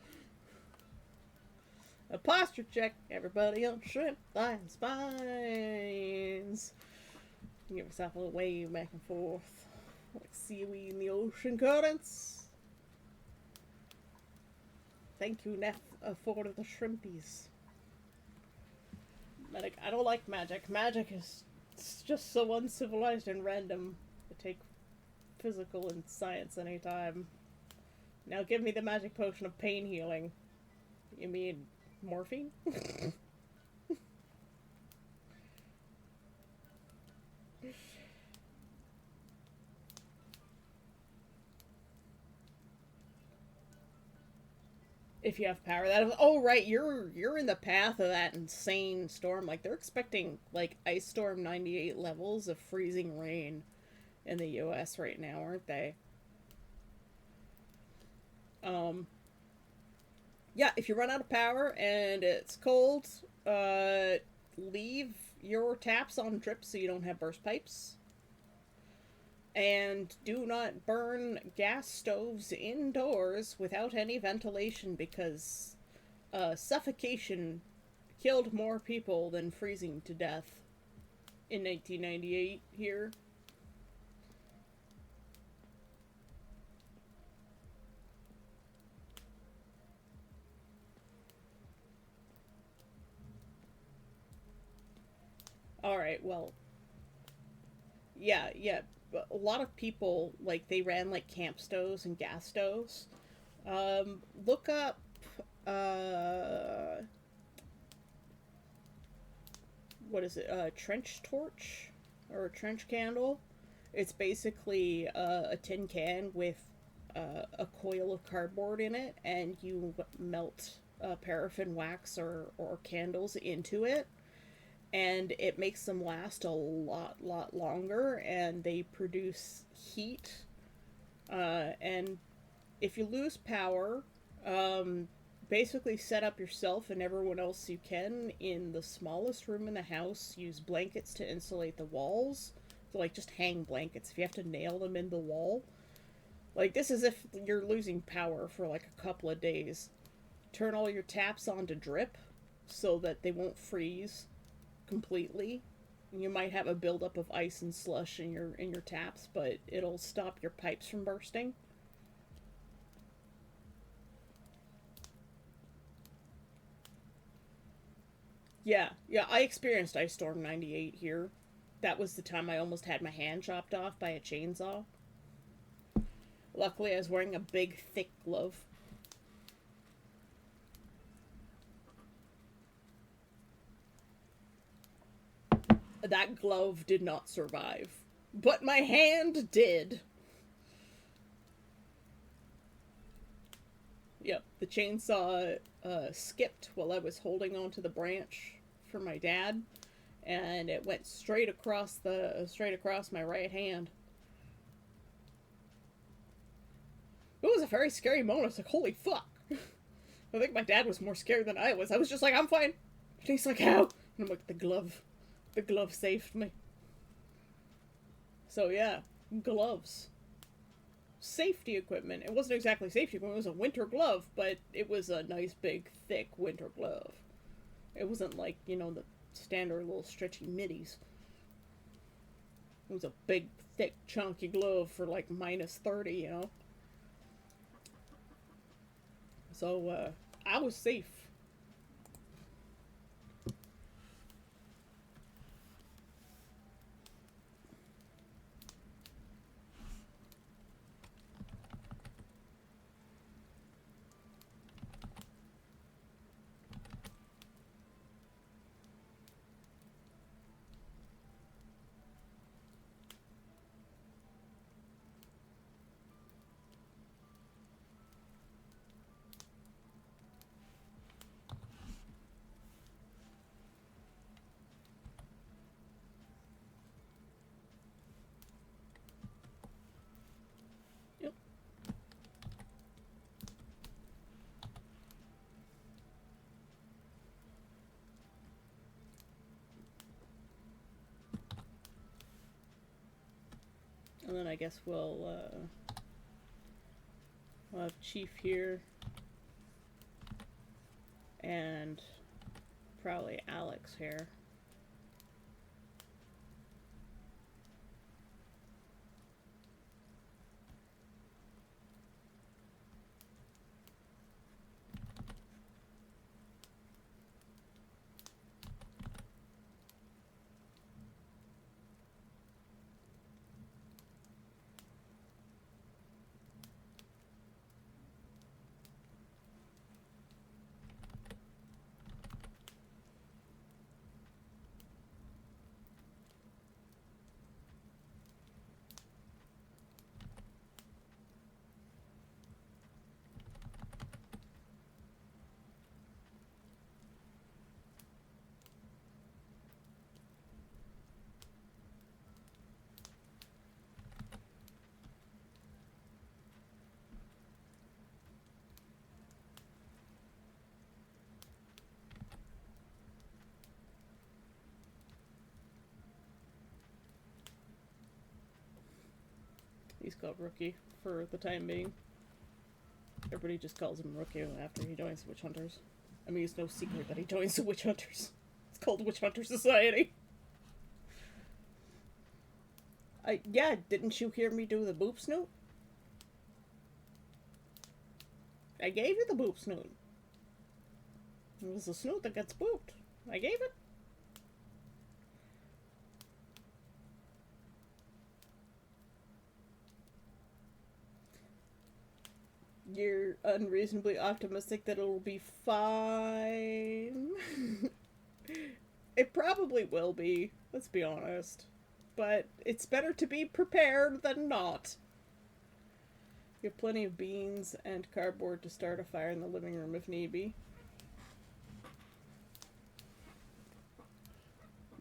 A posture check, everybody on shrimp, thigh, and spines. Give yourself a little wave back and forth, like seaweed in the ocean currents. Thank you, Neff, for the shrimpies. Magic. I don't like magic. Magic is just so uncivilized and random. To take physical and science anytime. Now give me the magic potion of pain healing. You mean morphine? If you have power, that is, oh right, you're in the path of that insane storm. Like they're expecting like ice storm 98 levels of freezing rain in the U.S. right now, aren't they? Um, yeah. If you run out of power and it's cold, leave your taps on drip so you don't have burst pipes. And do not burn gas stoves indoors without any ventilation, because suffocation killed more people than freezing to death in 1998 here. All right, well, yeah, yeah. But a lot of people like they ran like camp stoves and gas stoves. Look up uh what is it? Trench torch or a trench candle. It's basically a tin can with a coil of cardboard in it, and you melt paraffin wax or candles into it, and it makes them last a lot longer, and they produce heat. And if you lose power, um, basically set up yourself and everyone else you can in the smallest room in the house. Use blankets to insulate the walls. So, like, just hang blankets if you have to nail them in the wall. Like, this is if you're losing power for like a couple of days. Turn all your taps on to drip so that they won't freeze completely. You might have a buildup of ice and slush in your taps, but it'll stop your pipes from bursting. Yeah, yeah, I experienced Ice Storm 98 here. That was the time I almost had my hand chopped off by a chainsaw. Luckily, I was wearing a big, thick glove. That glove did not survive, but my hand did. Yep, the chainsaw skipped while I was holding onto the branch for my dad, and it went straight across my right hand. It was a very scary moment. I was like, "Holy fuck!" I think my dad was more scared than I was. I was just like, "I'm fine." And he's like, "How?" And I'm like, the glove saved me." So yeah, gloves, safety equipment. It wasn't exactly safety equipment. It was a winter glove, but it was a nice big thick winter glove. It wasn't like, the standard little stretchy middies. It was a big, thick, chunky glove for like -30. So I was safe. Yep. And then I guess we'll have Chief here and probably Alex here. He's called Rookie for the time being. Everybody just calls him Rookie after he joins the Witch Hunters. I mean, it's no secret that he joins the Witch Hunters. It's called Witch Hunter Society. Yeah, didn't you hear me do the boop snoot? I gave you the boop snoot. It was the snoot that gets booped. I gave it. you're unreasonably optimistic that it'll be fine. It probably will be, let's be honest. But it's better to be prepared than not. You have plenty of beans and cardboard to start a fire in the living room if need be.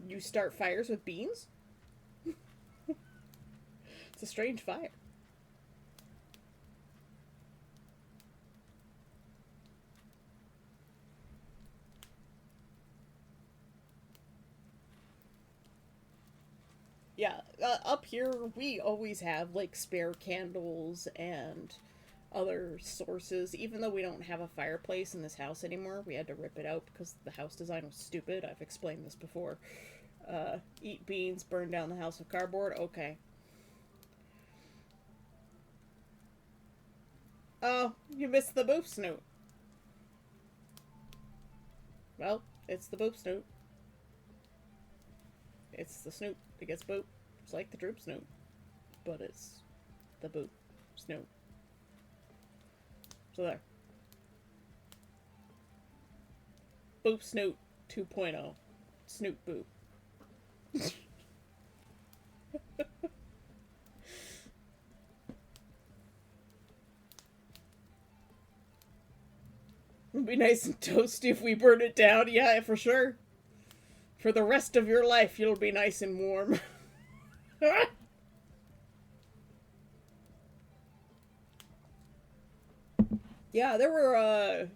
You start fires with beans? It's a strange fire. Yeah, up here we always have like spare candles and other sources. Even though we don't have a fireplace in this house anymore, we had to rip it out because the house design was stupid. I've explained this before. Eat beans, burn down the house with cardboard. Okay. Oh, you missed the boop snoot. Well, it's the boop snoot. It's the snoot that gets boop. It's like the droop snoot, but it's the boop snoot. So there. Boop snoot 2.0. Snoot boop. It'd be nice and toasty if we burn it down. Yeah, for sure. For the rest of your life, you'll be nice and warm. Yeah, there were,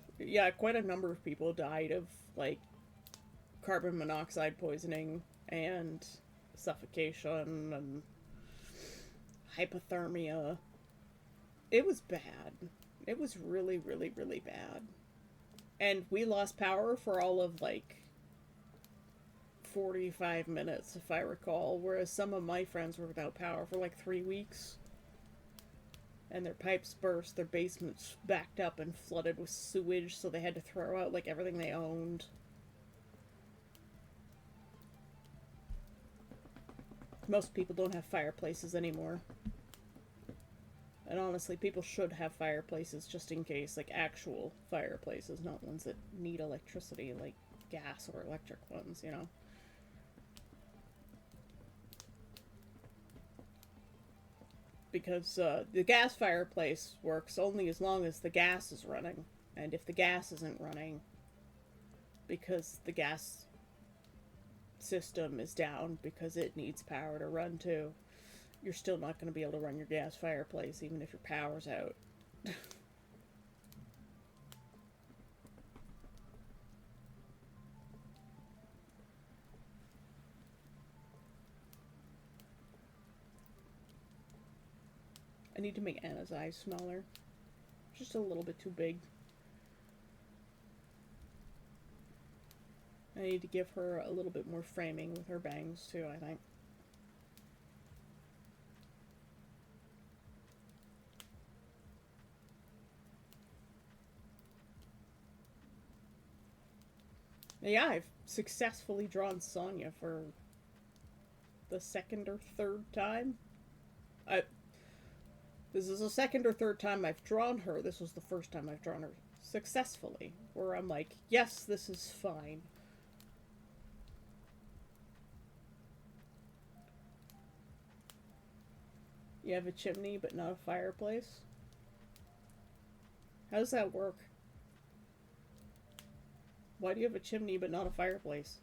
quite a number of people died of, like, carbon monoxide poisoning and suffocation and hypothermia. It was bad. It was really, really, really bad. And we lost power for all of, like, 45 minutes, if I recall, whereas some of my friends were without power for, like, 3 weeks. And their pipes burst, their basements backed up and flooded with sewage, so they had to throw out, like, everything they owned. Most people don't have fireplaces anymore. And honestly, people should have fireplaces just in case, like actual fireplaces, not ones that need electricity, like gas or electric ones, you know? Because the gas fireplace works only as long as the gas is running. And if the gas isn't running, because the gas system is down because it needs power to run too, you're still not going to be able to run your gas fireplace even if your power's out. I need to make Anna's eyes smaller. Just a little bit too big. I need to give her a little bit more framing with her bangs too, I think. Yeah, I've successfully drawn Sonya for the second or third time. This is the second or third time I've drawn her. This was the first time I've drawn her successfully, where I'm like, yes, this is fine. You have a chimney but not a fireplace? How does that work? Why do you have a chimney but not a fireplace?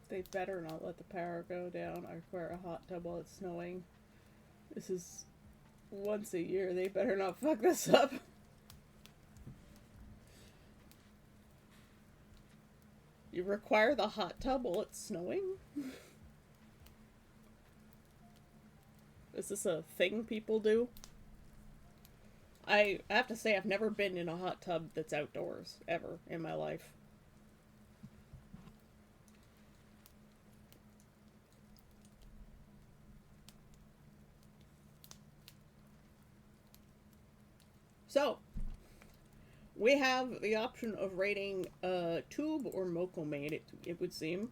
They better not let the power go down. I require a hot tub while it's snowing. This is once a year. They better not fuck this up. You require the hot tub while it's snowing? Is this a thing people do? I have to say, I've never been in a hot tub that's outdoors, ever, in my life. So, we have the option of rating Tube or Mokomate, it would seem.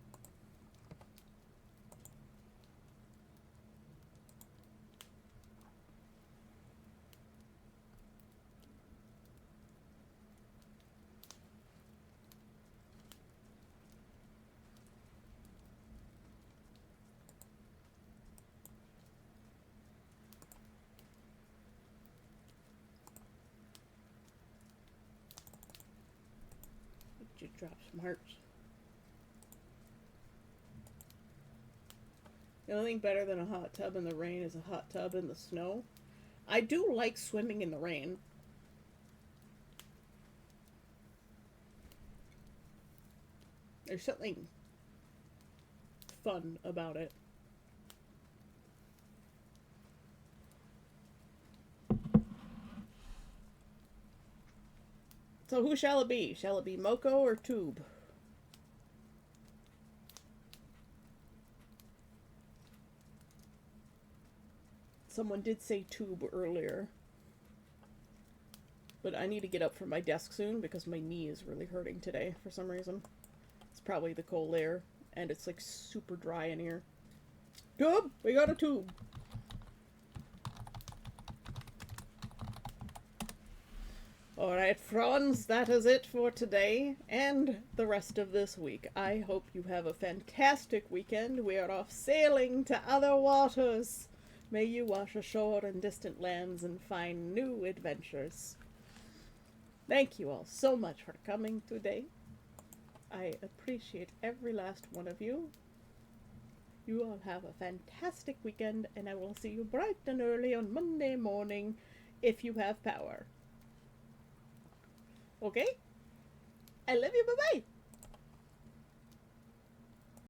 You drop some hearts. The only thing better than a hot tub in the rain is a hot tub in the snow. I do like swimming in the rain. There's something fun about it. So who shall it be? Shall it be Moko or Tube? Someone did say Tube earlier. But I need to get up from my desk soon because my knee is really hurting today for some reason. It's probably the cold air, and it's like super dry in here. Tube! We got a tube! Alright, friends, that is it for today and the rest of this week. I hope you have a fantastic weekend. We are off sailing to other waters. May you wash ashore in distant lands and find new adventures. Thank you all so much for coming today. I appreciate every last one of you. You all have a fantastic weekend, and I will see you bright and early on Monday morning if you have power. Okay? I love you. Bye-bye.